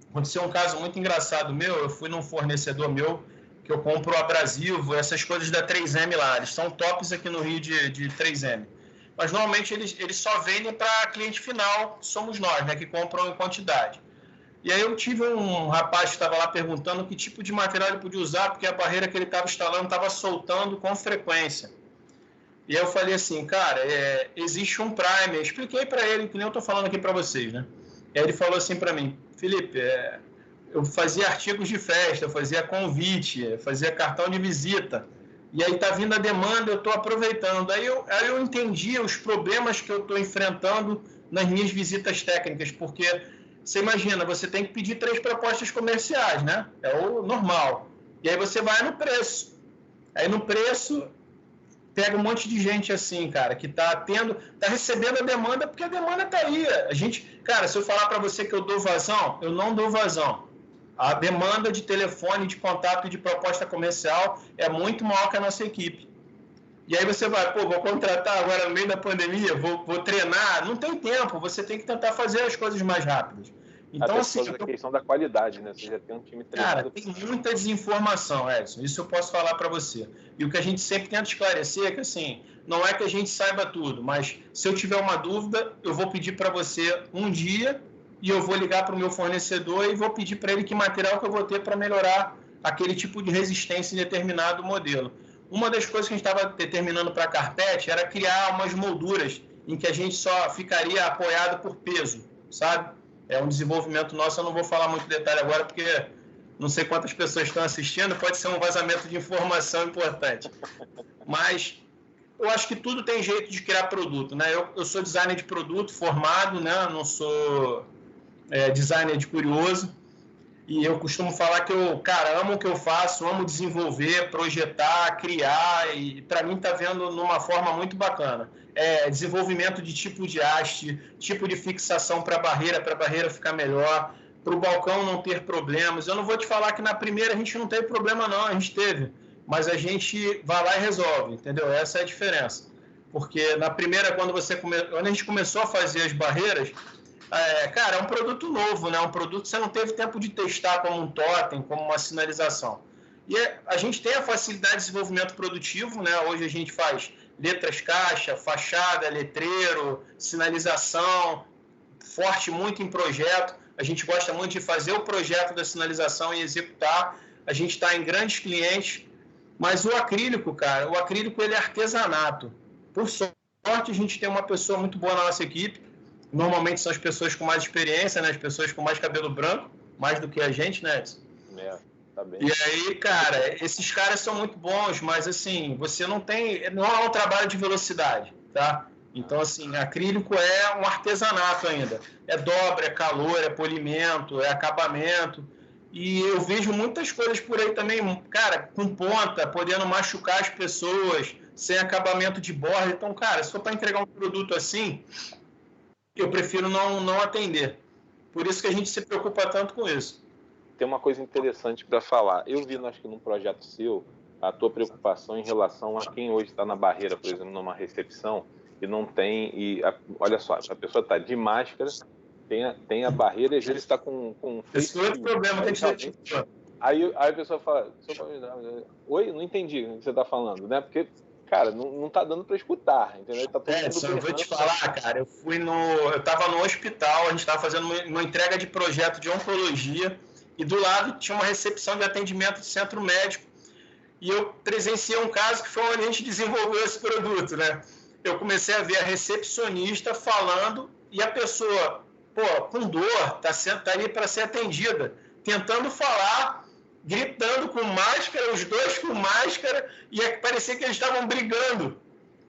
Aconteceu um caso muito engraçado meu. Eu fui num fornecedor meu que eu compro abrasivo, essas coisas da 3M lá. Eles são tops aqui no Rio de 3M. Mas normalmente eles só vendem para cliente final, somos nós, né? Que compram em quantidade. E aí eu tive um rapaz que estava lá perguntando que tipo de material ele podia usar, porque a barreira que ele estava instalando estava soltando com frequência. E aí eu falei assim, cara, existe um primer. Expliquei para ele, que nem eu estou falando aqui para vocês, né? Aí ele falou assim para mim, Felipe, eu fazia artigos de festa, eu fazia convite, eu fazia cartão de visita, e aí está vindo a demanda, eu estou aproveitando. Aí eu entendi os problemas que eu estou enfrentando nas minhas visitas técnicas, porque você imagina, você tem que pedir 3 propostas comerciais, né? É o normal. E aí você vai no preço. Aí no preço... Pega um monte de gente assim, cara, que tá recebendo a demanda, porque a demanda tá aí. Cara, se eu falar para você que eu dou vazão, eu não dou vazão. A demanda de telefone, de contato e de proposta comercial é muito maior que a nossa equipe. E aí você vai, vou contratar agora no meio da pandemia, vou treinar. Não tem tempo, você tem que tentar fazer as coisas mais rápidas. Então, até assim, a questão da qualidade, né? Você já tem um time treinado. Cara, tem muita desinformação, Edson. Isso eu posso falar para você. E o que a gente sempre tenta esclarecer é que, assim, não é que a gente saiba tudo, mas se eu tiver uma dúvida, eu vou pedir para você um dia e eu vou ligar para o meu fornecedor e vou pedir para ele que material que eu vou ter para melhorar aquele tipo de resistência em determinado modelo. Uma das coisas que a gente estava determinando para a carpete era criar umas molduras em que a gente só ficaria apoiado por peso, sabe? É um desenvolvimento nosso, eu não vou falar muito detalhe agora, porque não sei quantas pessoas estão assistindo, pode ser um vazamento de informação importante. Mas eu acho que tudo tem jeito de criar produto, né? Eu sou designer de produto formado, né? Não sou designer de curioso. E eu costumo falar que cara, amo o que eu faço, amo desenvolver, projetar, criar, e para mim está vendo numa forma muito bacana. Desenvolvimento de tipo de haste, tipo de fixação para a barreira ficar melhor, para o balcão não ter problemas. Eu não vou te falar que na primeira a gente não teve problema, não, a gente teve, mas a gente vai lá e resolve, entendeu? Essa é a diferença. Porque na primeira, quando a gente começou a fazer as barreiras, cara, é um produto novo, né? Um produto que você não teve tempo de testar como um totem, como uma sinalização. E a gente tem a facilidade de desenvolvimento produtivo, né? Hoje a gente faz letras caixa, fachada, letreiro, sinalização, forte muito em projeto. A gente gosta muito de fazer o projeto da sinalização e executar. A gente está em grandes clientes, mas o acrílico, cara, ele é artesanato. Por sorte, a gente tem uma pessoa muito boa na nossa equipe. Normalmente são as pessoas com mais experiência, né? As pessoas com mais cabelo branco, mais do que a gente, né, Edson? Tá bem. E aí, cara, esses caras são muito bons, mas assim, você não é um trabalho de velocidade, tá? Então, assim, acrílico é um artesanato ainda. É dobra, é calor, é polimento, é acabamento. E eu vejo muitas coisas por aí também, cara, com ponta, podendo machucar as pessoas, sem acabamento de borda. Então, cara, se for para entregar um produto assim, eu prefiro não atender. Por isso que a gente se preocupa tanto com isso. Tem uma coisa interessante para falar. Eu vi, acho que num projeto seu, a tua preocupação em relação a quem hoje está na barreira, por exemplo, numa recepção, e não tem... olha só, a pessoa está de máscara, tem a barreira, e às vezes está com esse é outro problema que a gente tem. Aí a pessoa fala, oi, não entendi o que você está falando, né? Porque, cara, não tá dando para escutar, entendeu? Tá todo mundo eu vou te falar, cara, eu estava no hospital, a gente estava fazendo uma entrega de projeto de oncologia, e do lado tinha uma recepção de atendimento de centro médico, e eu presenciei um caso que foi onde a gente desenvolveu esse produto, né? Eu comecei a ver a recepcionista falando, e a pessoa, com dor, tá ali para ser atendida, tentando falar, gritando com máscara, os dois com máscara, e parecia que eles estavam brigando.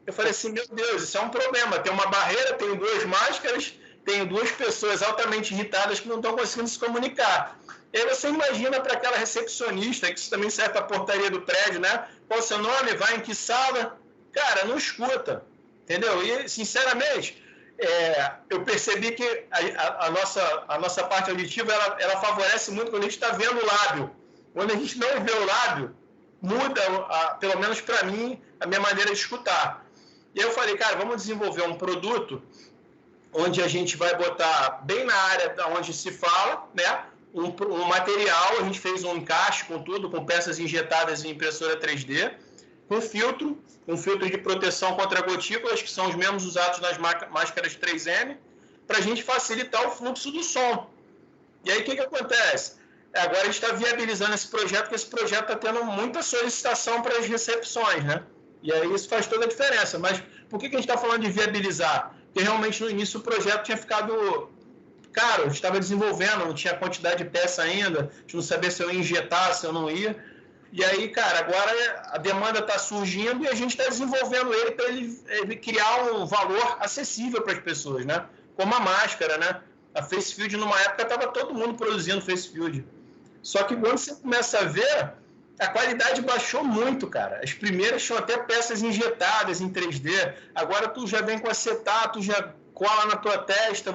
Eu falei assim, meu Deus, isso é um problema. Tem uma barreira, tem duas máscaras, tem duas pessoas altamente irritadas que não estão conseguindo se comunicar. E aí você imagina para aquela recepcionista, que isso também serve para a portaria do prédio, né? Qual o seu nome? Vai em que sala? Cara, não escuta, entendeu? E, sinceramente, eu percebi que a nossa parte auditiva, ela favorece muito quando a gente está vendo o lábio. Quando a gente não vê o lábio, muda, pelo menos para mim, a minha maneira de escutar. E aí eu falei, cara, vamos desenvolver um produto onde a gente vai botar bem na área onde se fala, né? Um material, a gente fez um encaixe com tudo, com peças injetadas em impressora 3D, com filtro de proteção contra gotículas, que são os mesmos usados nas máscaras 3M, para a gente facilitar o fluxo do som. E aí o que acontece? Agora a gente está viabilizando esse projeto, porque esse projeto está tendo muita solicitação para as recepções, né? E aí isso faz toda a diferença. Mas por que a gente está falando de viabilizar? Porque realmente no início o projeto tinha ficado caro, a gente estava desenvolvendo, não tinha quantidade de peça ainda, a gente não sabia se eu ia injetar, se eu não ia. E aí, cara, agora a demanda está surgindo e a gente está desenvolvendo ele para ele criar um valor acessível para as pessoas, né? Como a máscara, né? A Facefield, numa época, estava todo mundo produzindo Facefield. Só que quando você começa a ver, a qualidade baixou muito, cara. As primeiras tinham até peças injetadas em 3D. Agora tu já vem com acetato, já cola na tua testa,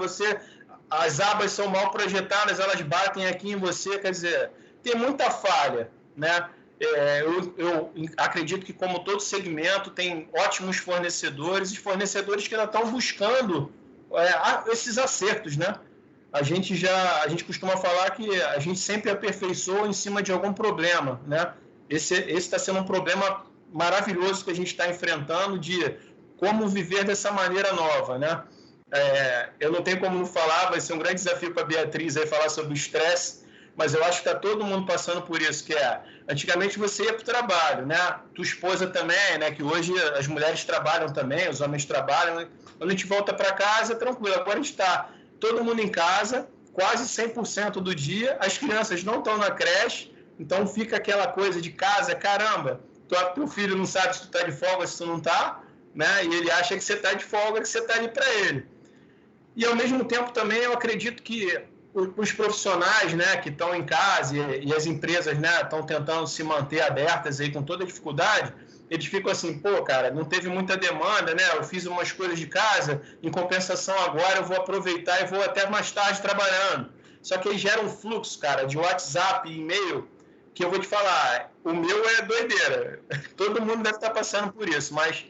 as abas são mal projetadas, elas batem aqui em você, quer dizer, tem muita falha, né? Eu acredito que, como todo segmento, tem ótimos fornecedores e fornecedores que ainda estão buscando esses acertos, né? A gente costuma falar que a gente sempre aperfeiçoa em cima de algum problema, né? Esse está sendo um problema maravilhoso que a gente está enfrentando, de como viver dessa maneira nova, né? Eu não tenho como não falar, vai ser um grande desafio para a Beatriz aí falar sobre o estresse, mas eu acho que está todo mundo passando por isso, que antigamente você ia para o trabalho, né? Tua esposa também, né? Que hoje as mulheres trabalham também, os homens trabalham, né? Quando a gente volta para casa, tranquilo. Agora a gente está todo mundo em casa, quase 100% do dia, as crianças não estão na creche, então fica aquela coisa de casa, caramba, teu filho não sabe se tu está de folga, se tu não está, né? E ele acha que você está de folga, que você está ali para ele. E, ao mesmo tempo, também eu acredito que os profissionais, né, que estão em casa e as empresas, né, estão tentando se manter abertas aí com toda dificuldade, eles ficam assim, pô, cara, não teve muita demanda, né, eu fiz umas coisas de casa, em compensação agora eu vou aproveitar e vou até mais tarde trabalhando. Só que aí gera um fluxo, cara, de WhatsApp e e-mail, que eu vou te falar, o meu é doideira. Todo mundo deve estar passando por isso, mas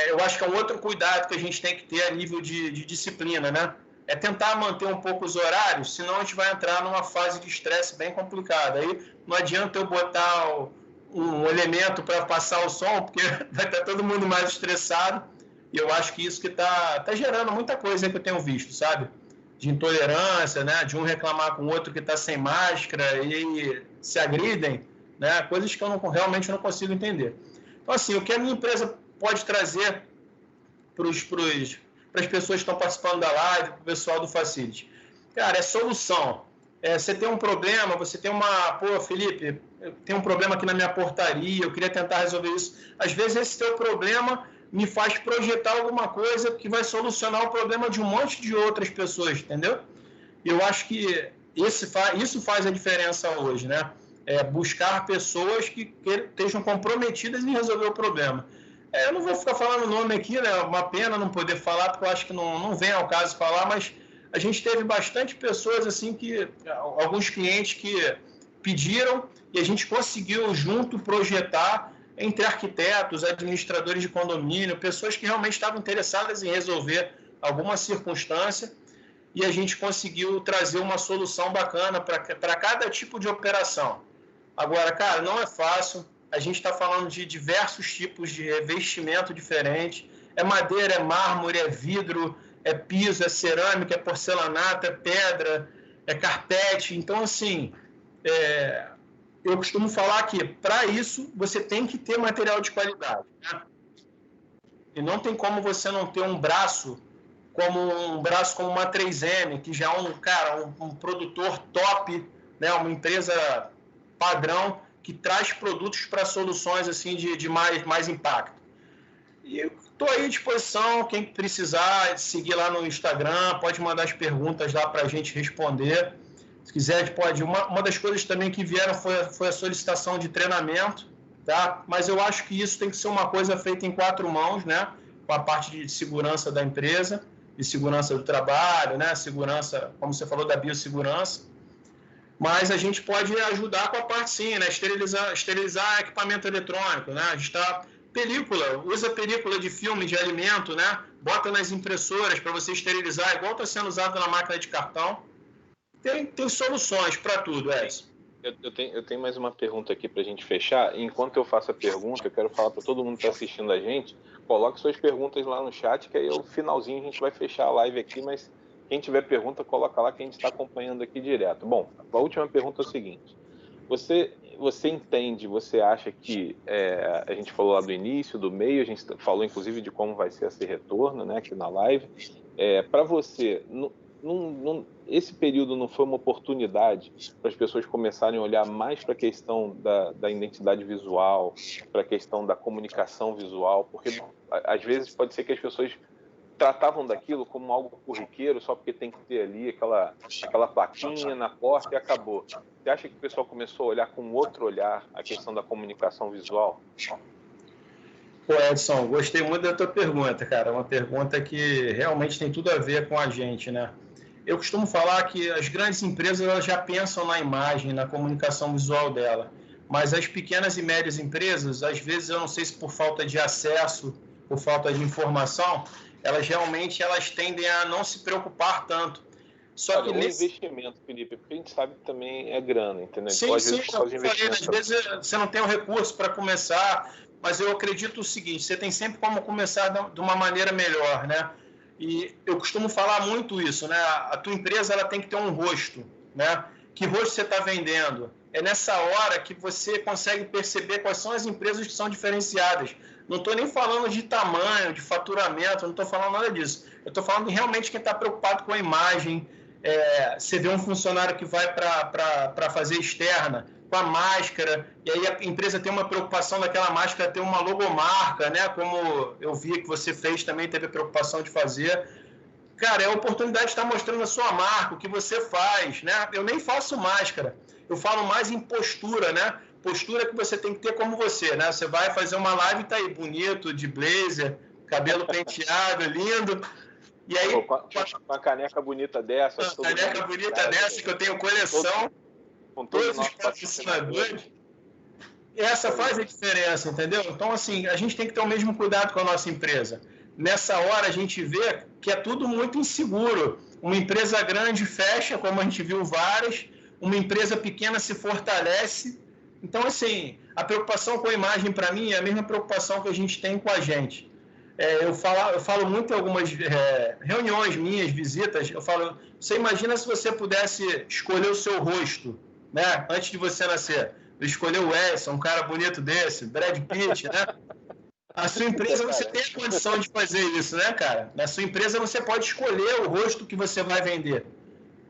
eu acho que é um outro cuidado que a gente tem que ter a nível de disciplina, né? É tentar manter um pouco os horários, senão a gente vai entrar numa fase de estresse bem complicada. Aí não adianta eu botar um elemento para passar o som, porque vai estar todo mundo mais estressado, e eu acho que isso que está gerando muita coisa que eu tenho visto, sabe? De intolerância, né? De um reclamar com o outro que está sem máscara e se agridem, né? Coisas que eu realmente não consigo entender. Então, assim, o que a minha empresa pode trazer para as pessoas que estão participando da live, para o pessoal do Facility? Cara, é solução. Você tem um problema, você tem pô, Felipe, tem um problema aqui na minha portaria, eu queria tentar resolver isso. Às vezes esse teu problema me faz projetar alguma coisa que vai solucionar o problema de um monte de outras pessoas, entendeu? Eu acho que isso faz a diferença hoje, né? Buscar pessoas que estejam comprometidas em resolver o problema. Eu não vou ficar falando o nome aqui, né? Uma pena não poder falar, porque eu acho que não vem ao caso falar, mas a gente teve bastante pessoas, assim, alguns clientes que pediram e a gente conseguiu junto projetar entre arquitetos, administradores de condomínio, pessoas que realmente estavam interessadas em resolver alguma circunstância, e a gente conseguiu trazer uma solução bacana para cada tipo de operação. Agora, cara, não é fácil. A gente está falando de diversos tipos de revestimento diferentes. É madeira, é mármore, é vidro, é piso, é cerâmica, é porcelanato, é pedra, é carpete. Então, assim, eu costumo falar que, para isso, você tem que ter material de qualidade, né? E não tem como você não ter um braço como uma 3M, que já é um produtor top, né? Uma empresa padrão que traz produtos para soluções assim de mais impacto. E eu estou aí à disposição, quem precisar seguir lá no Instagram, pode mandar as perguntas lá para a gente responder. Se quiser, a gente pode. Uma das coisas também que vieram foi a solicitação de treinamento, tá? Mas eu acho que isso tem que ser uma coisa feita em 4 mãos, né? Com a parte de segurança da empresa, de segurança do trabalho, né? Segurança, como você falou, da biossegurança. Mas a gente pode ajudar com a parte, sim, né? Esterilizar equipamento eletrônico, né? A gente usa película de filme, de alimento, né? Bota nas impressoras para você esterilizar, igual está sendo usado na máquina de cartão. Tem soluções para tudo, Edson. Eu tenho mais uma pergunta aqui para a gente fechar. Enquanto eu faço a pergunta, eu quero falar para todo mundo que está assistindo a gente, coloque suas perguntas lá no chat, que aí no finalzinho a gente vai fechar a live aqui, mas quem tiver pergunta, coloca lá que a gente está acompanhando aqui direto. Bom, a última pergunta é o seguinte. Você entende, você acha que a gente falou lá do início, do meio, a gente falou inclusive de como vai ser esse retorno, né, aqui na live. Para você, esse período não foi uma oportunidade para as pessoas começarem a olhar mais para a questão da identidade visual, para a questão da comunicação visual? Porque às vezes pode ser que as pessoas tratavam daquilo como algo corriqueiro, só porque tem que ter ali aquela plaquinha na porta e acabou. Você acha que o pessoal começou a olhar com outro olhar a questão da comunicação visual? Pô, Edson, gostei muito da tua pergunta, cara. Uma pergunta que realmente tem tudo a ver com a gente, né? Eu costumo falar que as grandes empresas elas já pensam na imagem, na comunicação visual dela, mas as pequenas e médias empresas, às vezes, eu não sei se por falta de acesso, por falta de informação, elas tendem a não se preocupar tanto. Só que investimento, Felipe, porque a gente sabe que também é grana, entendeu? Sim, às vezes você não tem o recurso para começar, mas eu acredito o seguinte, você tem sempre como começar de uma maneira melhor, né? E eu costumo falar muito isso, né? A tua empresa ela tem que ter um rosto, né? Que rosto você está vendendo? É nessa hora que você consegue perceber quais são as empresas que são diferenciadas. Não estou nem falando de tamanho, de faturamento, não estou falando nada disso. Eu estou falando de realmente quem está preocupado com a imagem. Você vê um funcionário que vai para fazer externa, com a máscara, e aí a empresa tem uma preocupação daquela máscara ter uma logomarca, né? Como eu vi que você fez também, teve a preocupação de fazer. Cara, é a oportunidade de estar mostrando a sua marca, o que você faz, né? Eu nem faço máscara, eu falo mais em postura, né? Postura que você tem que ter como você, né? Você vai fazer uma live e tá aí bonito, de blazer, cabelo penteado, lindo. E aí, com uma caneca bonita dessa. Uma caneca bonita dessa, que eu tenho coleção, com todos os patrocinadores. Essa faz a diferença, entendeu? Então, assim, a gente tem que ter o mesmo cuidado com a nossa empresa. Nessa hora, a gente vê que é tudo muito inseguro. Uma empresa grande fecha, como a gente viu várias, uma empresa pequena se fortalece. Então, assim, a preocupação com a imagem, para mim, é a mesma preocupação que a gente tem com a gente. Eu falo muito em algumas reuniões minhas, visitas, eu falo, você imagina se você pudesse escolher o seu rosto, né, antes de você nascer. Eu escolhi o Edson, um cara bonito desse, Brad Pitt, né? A sua empresa, você tem a condição de fazer isso, né, cara? Na sua empresa, você pode escolher o rosto que você vai vender.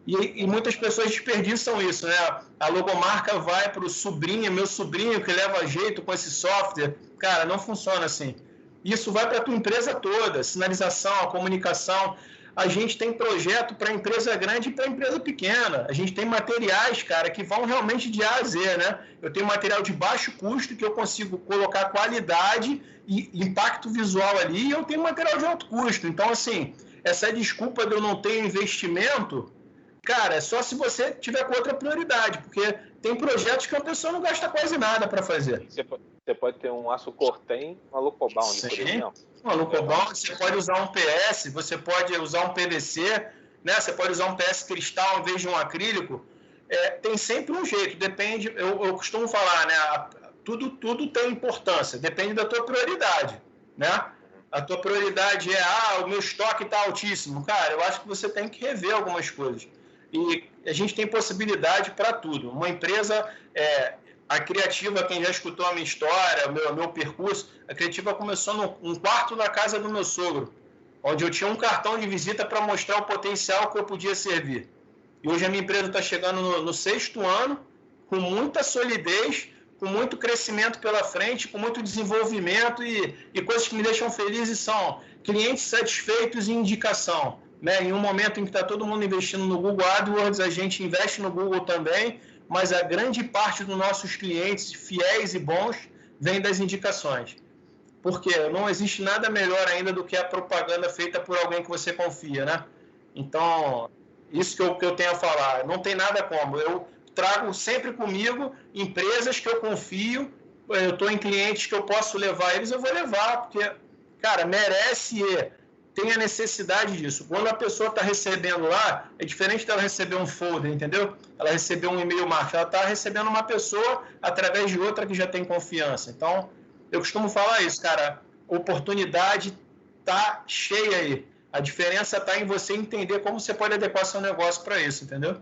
E muitas pessoas desperdiçam isso, né? A logomarca vai para o sobrinho, meu sobrinho que leva jeito com esse software. Cara, não funciona assim. Isso vai para a tua empresa toda, sinalização, a comunicação. A gente tem projeto para empresa grande e para empresa pequena. A gente tem materiais, cara, que vão realmente de A a Z, né? Eu tenho material de baixo custo que eu consigo colocar qualidade e impacto visual ali, e eu tenho material de alto custo. Então, assim, essa desculpa de eu não ter investimento, cara, é só se você tiver com outra prioridade, porque tem projetos que a pessoa não gasta quase nada para fazer. Você pode ter um aço cortem, uma Locobound, por exemplo. Uma Locobound, você pode usar um PS, você pode usar um PVC, né? Você pode usar um PS cristal em vez de um acrílico. Tem sempre um jeito, depende, eu costumo falar, né? Tudo tem importância, depende da tua prioridade, né? A tua prioridade o meu estoque está altíssimo. Cara, eu acho que você tem que rever algumas coisas. E a gente tem possibilidade para tudo. Uma empresa, a Criativa, quem já escutou a minha história, o meu percurso, a Criativa começou num quarto da casa do meu sogro, onde eu tinha um cartão de visita para mostrar o potencial que eu podia servir. E hoje a minha empresa está chegando no 6º ano, com muita solidez, com muito crescimento pela frente, com muito desenvolvimento e coisas que me deixam felizes são clientes satisfeitos e indicação. Né? Em um momento em que está todo mundo investindo no Google AdWords, a gente investe no Google também, mas a grande parte dos nossos clientes fiéis e bons vem das indicações. Porque não existe nada melhor ainda do que a propaganda feita por alguém que você confia, né? Então, isso que eu tenho a falar. Não tem nada como. Eu trago sempre comigo empresas que eu confio, eu estou em clientes que eu posso levar eles, eu vou levar, porque, cara, merece tem a necessidade disso. Quando a pessoa está recebendo lá, é diferente dela receber um folder, entendeu? Ela recebeu um e-mail marketing, ela está recebendo uma pessoa através de outra que já tem confiança. Então, eu costumo falar isso, cara, oportunidade tá cheia aí. A diferença está em você entender como você pode adequar seu negócio para isso, entendeu?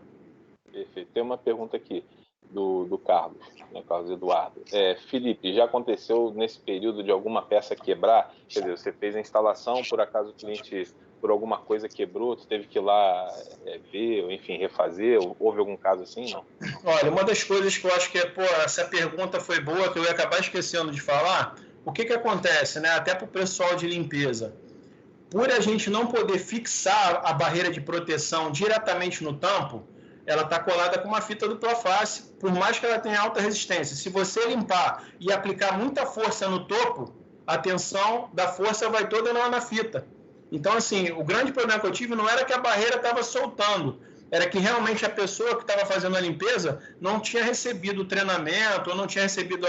Perfeito. Tem uma pergunta aqui do Carlos, né, Carlos Eduardo. Felipe, já aconteceu nesse período de alguma peça quebrar? Quer dizer, você fez a instalação, por acaso o cliente, por alguma coisa quebrou, tu teve que ir lá ver, ou enfim, refazer? Houve algum caso assim, não? Olha, uma das coisas que eu acho que essa pergunta foi boa, que eu ia acabar esquecendo de falar, o que acontece, né? Até para o pessoal de limpeza. Por a gente não poder fixar a barreira de proteção diretamente no tampo, ela está colada com uma fita dupla face, por mais que ela tenha alta resistência. Se você limpar e aplicar muita força no topo, a tensão da força vai toda na fita. Então, assim, o grande problema que eu tive não era que a barreira estava soltando, era que realmente a pessoa que estava fazendo a limpeza não tinha recebido o treinamento, ou não tinha recebido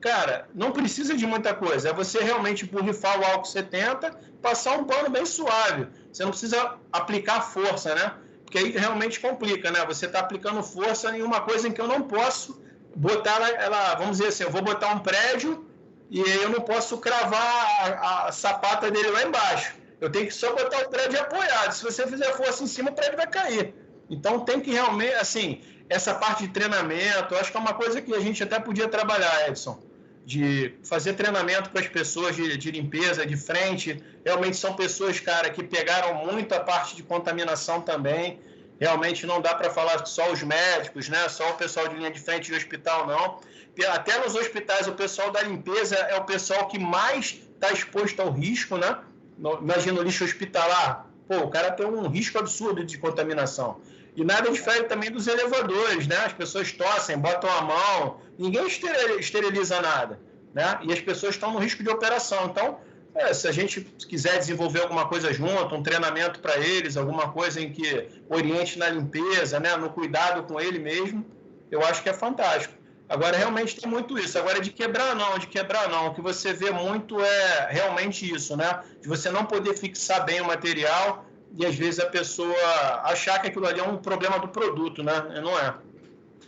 Cara, não precisa de muita coisa, é você realmente borrifar o álcool 70, passar um pano bem suave. Você não precisa aplicar força, né? Porque aí realmente complica, né? Você está aplicando força em uma coisa em que eu não posso botar ela, vamos dizer assim, eu vou botar um prédio e eu não posso cravar a sapata dele lá embaixo. Eu tenho que só botar o prédio apoiado. Se você fizer força em cima, o prédio vai cair. Então tem que realmente, assim, essa parte de treinamento, eu acho que é uma coisa que a gente até podia trabalhar, Edson, de fazer treinamento para as pessoas de limpeza, de frente. Realmente são pessoas, cara, que pegaram muito a parte de contaminação também. Realmente não dá para falar só os médicos, né? Só o pessoal de linha de frente de hospital, não. Até nos hospitais, o pessoal da limpeza é o pessoal que mais está exposto ao risco, né? Imagina o lixo hospitalar. Pô, o cara tem um risco absurdo de contaminação. E nada difere também dos elevadores, né? As pessoas tossem, botam a mão, ninguém esteriliza nada, né? E as pessoas estão no risco de operação. Então, se a gente quiser desenvolver alguma coisa junto, um treinamento para eles, alguma coisa em que oriente na limpeza, né? No cuidado com ele mesmo, eu acho que é fantástico. Agora, realmente tem muito isso. Agora, de quebrar não. O que você vê muito é realmente isso, né? De você não poder fixar bem o material e, às vezes, a pessoa achar que aquilo ali é um problema do produto, né? Não é.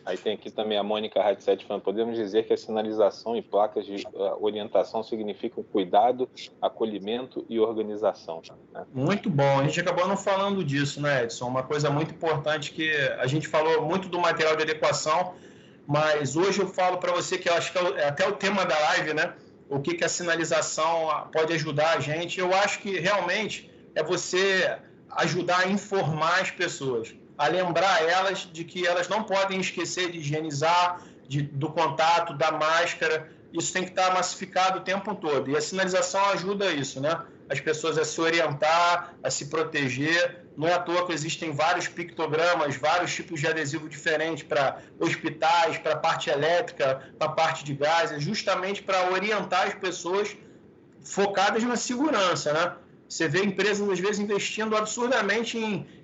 Aí tem aqui também a Mônica Radset falando, podemos dizer que a sinalização e placas de orientação significam cuidado, acolhimento e organização. Né? Muito bom. A gente acabou não falando disso, né, Edson? Uma coisa muito importante que a gente falou muito do material de adequação, mas hoje eu falo para você que eu acho que é até o tema da live, né? O que a sinalização pode ajudar a gente. Eu acho que realmente é você ajudar a informar as pessoas, a lembrar elas de que elas não podem esquecer de higienizar, do contato, da máscara. Isso tem que estar massificado o tempo todo. E a sinalização ajuda isso, né? As pessoas a se orientar, a se proteger. Não é à toa que existem vários pictogramas, vários tipos de adesivo diferentes para hospitais, para a parte elétrica, para a parte de gás, justamente para orientar as pessoas focadas na segurança, né? Você vê empresas, às vezes, investindo absurdamente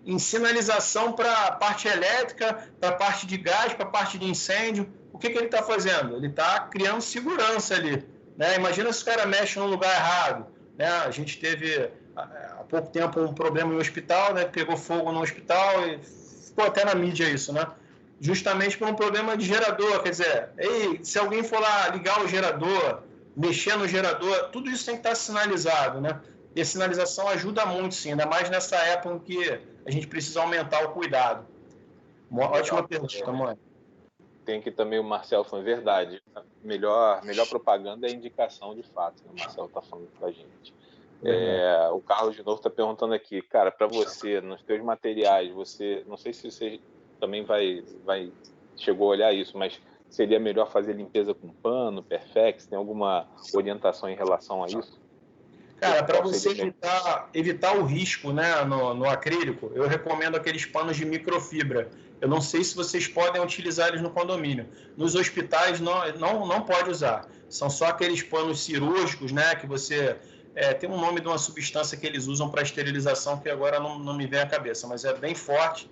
em sinalização para a parte elétrica, para a parte de gás, para a parte de incêndio. O que ele está fazendo? Ele está criando segurança ali, né? Imagina se o cara mexe no lugar errado, né? A gente teve, há pouco tempo, um problema em um hospital, né? Pegou fogo no hospital e ficou até na mídia isso, né? Justamente por um problema de gerador. Quer dizer, se alguém for lá ligar o gerador, mexer no gerador, tudo isso tem que estar sinalizado, né? E a sinalização ajuda muito, sim, ainda mais nessa época em que a gente precisa aumentar o cuidado. Uma ótima pergunta, mãe. Tem aqui também o Marcelo falando, verdade, melhor propaganda é a indicação de fato, né? O Marcelo está falando para a gente. O Carlos de novo está perguntando aqui, cara, para você, nos teus materiais, você, não sei se você também chegou a olhar isso, mas seria melhor fazer limpeza com pano, Perfex? Tem alguma orientação em relação a isso? Cara, para você evitar o risco, né, no acrílico, eu recomendo aqueles panos de microfibra. Eu não sei se vocês podem utilizar eles no condomínio. Nos hospitais não pode usar. São só aqueles panos cirúrgicos, né, que você... tem um nome de uma substância que eles usam para esterilização que agora não me vem à cabeça, mas é bem forte.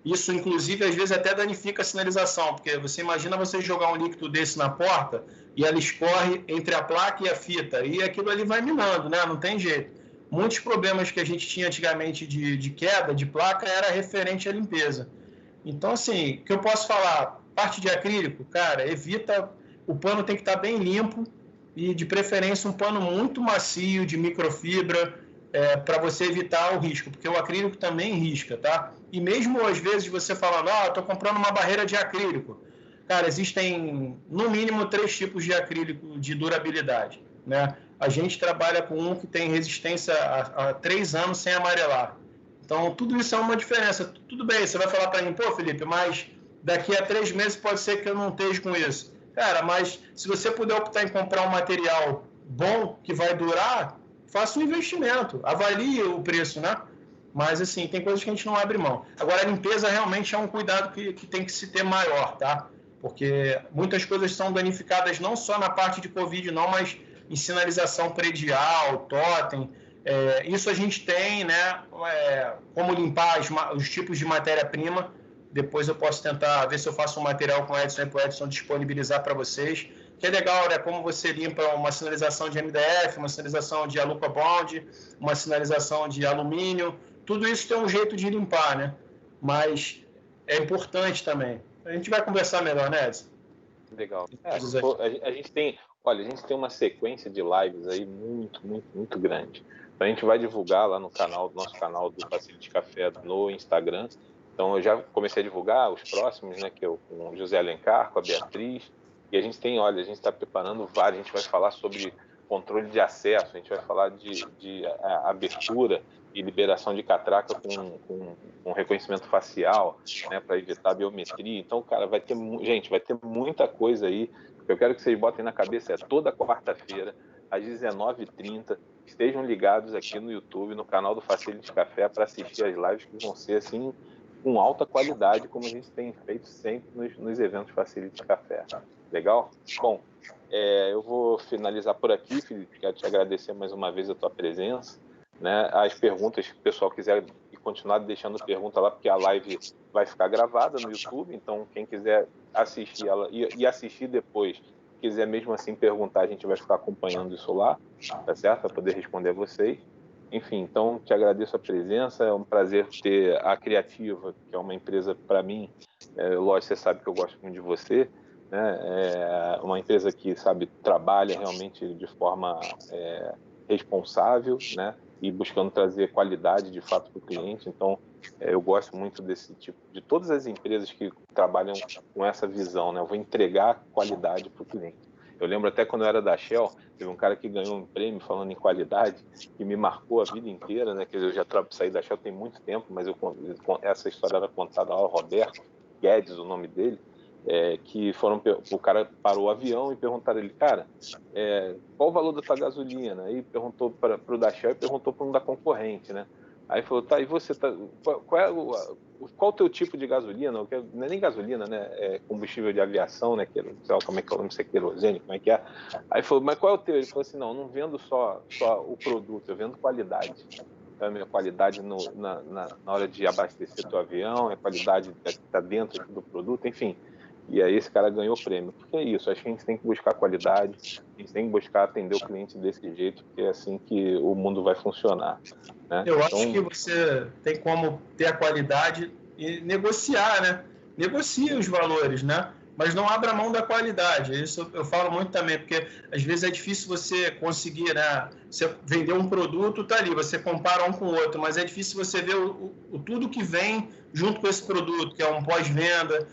Isso, inclusive, às vezes até danifica a sinalização, porque você imagina você jogar um líquido desse na porta e ela escorre entre a placa e a fita, e aquilo ali vai minando, né? Não tem jeito. Muitos problemas que a gente tinha antigamente de queda de placa era referente à limpeza. Então, assim, o que eu posso falar? Parte de acrílico, cara, evita... O pano tem que estar bem limpo e, de preferência, um pano muito macio, de microfibra, para você evitar o risco, porque o acrílico também risca, tá? E mesmo às vezes você falando, estou comprando uma barreira de acrílico. Cara, existem no mínimo 3 tipos de acrílico de durabilidade, né? A gente trabalha com um que tem resistência a 3 anos sem amarelar. Então, tudo isso é uma diferença. Tudo bem, você vai falar para mim, pô, Felipe, mas daqui a 3 meses pode ser que eu não esteja com isso. Cara, mas se você puder optar em comprar um material bom, que vai durar, faça um investimento, avalie o preço, né? Mas, assim, tem coisas que a gente não abre mão. Agora, a limpeza realmente é um cuidado que tem que se ter maior, tá? Porque muitas coisas são danificadas não só na parte de Covid, não, mas em sinalização predial, totem. Isso a gente tem, né? Como limpar os tipos de matéria-prima. Depois eu posso tentar ver se eu faço um material com o Edson e para o Edson disponibilizar para vocês. Que é legal, né? Como você limpa uma sinalização de MDF, uma sinalização de Alupa Bond, uma sinalização de alumínio. Tudo isso tem um jeito de limpar, né? Mas é importante também. A gente vai conversar melhor, né, Edson? Legal. A gente tem uma sequência de lives aí muito, muito, muito grande. Então a gente vai divulgar lá no nosso canal do Facility Café no Instagram. Então eu já comecei a divulgar os próximos, né? Que eu com o José Alencar, com a Beatriz. E a gente está preparando vários. A gente vai falar sobre controle de acesso, a gente vai falar de abertura e liberação de catraca com reconhecimento facial, né, para evitar a biometria. Então, cara, vai ter muita coisa aí. Eu quero que vocês botem na cabeça, toda quarta-feira, às 19h30, estejam ligados aqui no YouTube, no canal do Facility Café, para assistir as lives que vão ser assim com alta qualidade, como a gente tem feito sempre nos eventos Facility Café. Legal? Bom, eu vou finalizar por aqui, Felipe. Quero te agradecer mais uma vez a tua presença, né? As perguntas, se o pessoal quiser continuar deixando pergunta lá, porque a live vai ficar gravada no YouTube, então quem quiser assistir ela e assistir depois, quiser mesmo assim perguntar, a gente vai ficar acompanhando isso lá, tá certo? Para poder responder a vocês. Enfim, então te agradeço a presença, é um prazer ter a Criativa, que é uma empresa para mim, lógico, você sabe que eu gosto muito de você, né? É uma empresa que, sabe, trabalha realmente de forma responsável, né? E buscando trazer qualidade de fato para o cliente. Então, eu gosto muito desse tipo, de todas as empresas que trabalham com essa visão, né? Eu vou entregar qualidade para o cliente. Eu lembro até quando eu era da Shell, teve um cara que ganhou um prêmio falando em qualidade, que me marcou a vida inteira, né? Quer dizer, eu já saí da Shell tem muito tempo, mas essa história era contada lá, o Roberto Guedes, o nome dele, o cara parou o avião e perguntaram a ele, cara, qual o valor da tua gasolina? Aí perguntou para o da Shell e perguntou para um da concorrente, né? Aí falou, tá, e você tá, qual o teu tipo de gasolina? Não é nem gasolina, né? É combustível de aviação, né? Sei lá como é que é o nome, se é querosene, como é que é? Aí falou, mas qual é o teu? Ele falou assim, não vendo só o produto, eu vendo qualidade. Então, a minha qualidade na hora de abastecer teu avião, a qualidade que está dentro do produto, enfim. E aí esse cara ganhou o prêmio. Porque é isso, acho que a gente tem que buscar qualidade, a gente tem que buscar atender o cliente desse jeito, porque é assim que o mundo vai funcionar, né? Eu acho que você tem como ter a qualidade e negociar, né? Negocie os valores, né? Mas não abra mão da qualidade. Isso eu falo muito também, porque às vezes é difícil você conseguir, né? Você vender um produto, tá ali, você compara um com o outro, mas é difícil você ver tudo que vem junto com esse produto, que é um pós-venda,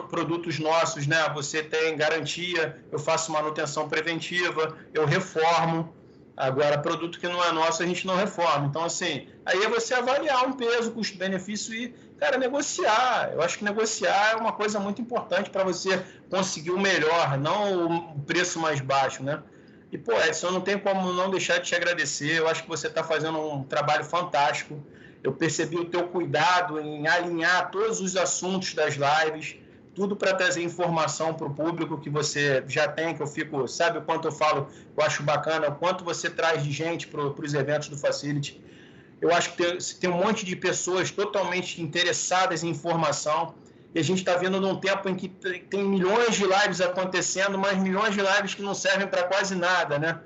produtos nossos, né? Você tem garantia, eu faço manutenção preventiva, eu reformo. Agora, produto que não é nosso, a gente não reforma. Então, assim, aí é você avaliar um peso, custo-benefício e, cara, negociar. Eu acho que negociar é uma coisa muito importante para você conseguir o melhor, não o preço mais baixo, né? E, pô, Edson, eu não tenho como não deixar de te agradecer. Eu acho que você está fazendo um trabalho fantástico. Eu percebi o teu cuidado em alinhar todos os assuntos das lives, tudo para trazer informação para o público que você já tem, que eu fico, sabe o quanto eu falo, eu acho bacana, o quanto você traz de gente para os eventos do Facility. Eu acho que tem um monte de pessoas totalmente interessadas em informação, e a gente está vendo num tempo em que tem milhões de lives acontecendo, mas milhões de lives que não servem para quase nada, né?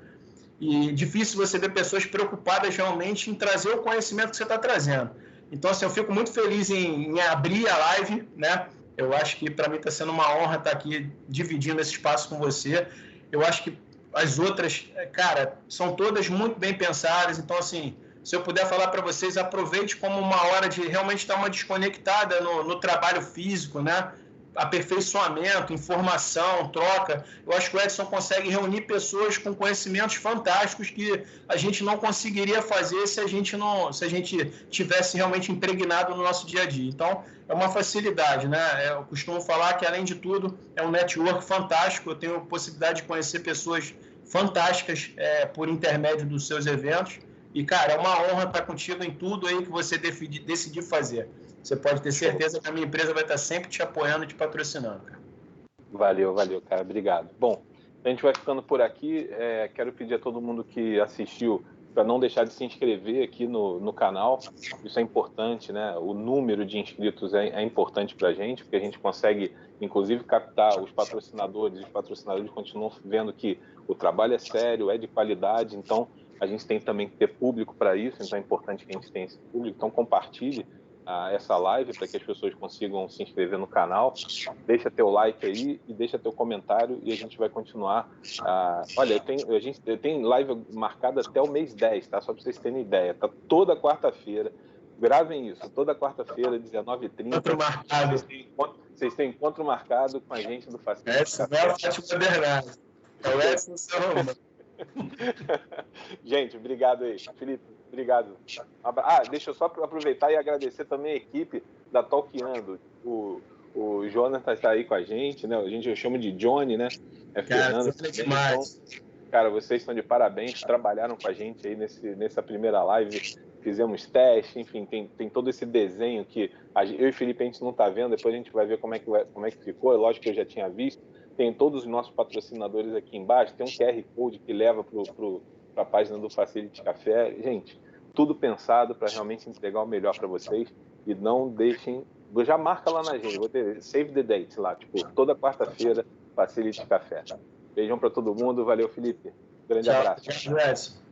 E difícil você ver pessoas preocupadas realmente em trazer o conhecimento que você está trazendo. Então, assim, eu fico muito feliz em abrir a live, né? Eu acho que para mim está sendo uma honra estar aqui dividindo esse espaço com você. Eu acho que as outras, cara, são todas muito bem pensadas. Então, assim, se eu puder falar para vocês, aproveite como uma hora de realmente dar uma desconectada no trabalho físico, né? Aperfeiçoamento, informação, troca. Eu acho que o Edson consegue reunir pessoas com conhecimentos fantásticos que a gente não conseguiria fazer se a gente tivesse realmente impregnado no nosso dia a dia. Então, é uma facilidade, né? Eu costumo falar que, além de tudo, é um network fantástico. Eu tenho a possibilidade de conhecer pessoas fantásticas por intermédio dos seus eventos. E, cara, é uma honra estar contigo em tudo aí que você decidir fazer. Você pode ter certeza que a minha empresa vai estar sempre te apoiando e te patrocinando, cara. Valeu, cara. Obrigado. Bom, a gente vai ficando por aqui. Quero pedir a todo mundo que assistiu para não deixar de se inscrever aqui no canal. Isso é importante, né? O número de inscritos é importante para a gente, porque a gente consegue, inclusive, captar os patrocinadores. Os patrocinadores continuam vendo que o trabalho é sério, é de qualidade, então a gente tem também que ter público para isso, então é importante que a gente tenha esse público. Então compartilhe essa live para que as pessoas consigam se inscrever no canal. Deixa teu like aí e deixa teu comentário e a gente vai continuar. Olha, eu tenho live marcada até o mês 10, tá? Só para vocês terem ideia. Tá toda quarta-feira. Gravem isso, toda quarta-feira, 19h30. Vocês têm encontro marcado com a gente do Facility. Essa não é a Fátima Bernardo. É o Edson Salomão. Gente, obrigado aí. Felipe, obrigado. Deixa eu só aproveitar e agradecer também a equipe da Talkando. O Jonathan está aí com a gente, né? Eu chamo de Johnny, né? Cara, você é demais. Então, cara, vocês estão de parabéns, trabalharam com a gente aí nessa primeira live, fizemos teste, enfim, tem todo esse desenho que eu e o Felipe a gente não está vendo, depois a gente vai ver como é que ficou, é lógico que eu já tinha visto, tem todos os nossos patrocinadores aqui embaixo, tem um QR Code que leva para a página do Facility Café, gente, tudo pensado para realmente entregar o melhor para vocês, e não deixem, já marca lá na agenda, vou ter save the date lá, tipo, toda quarta-feira, Facility Café. Beijão para todo mundo, valeu, Felipe, grande abraço. Tchau.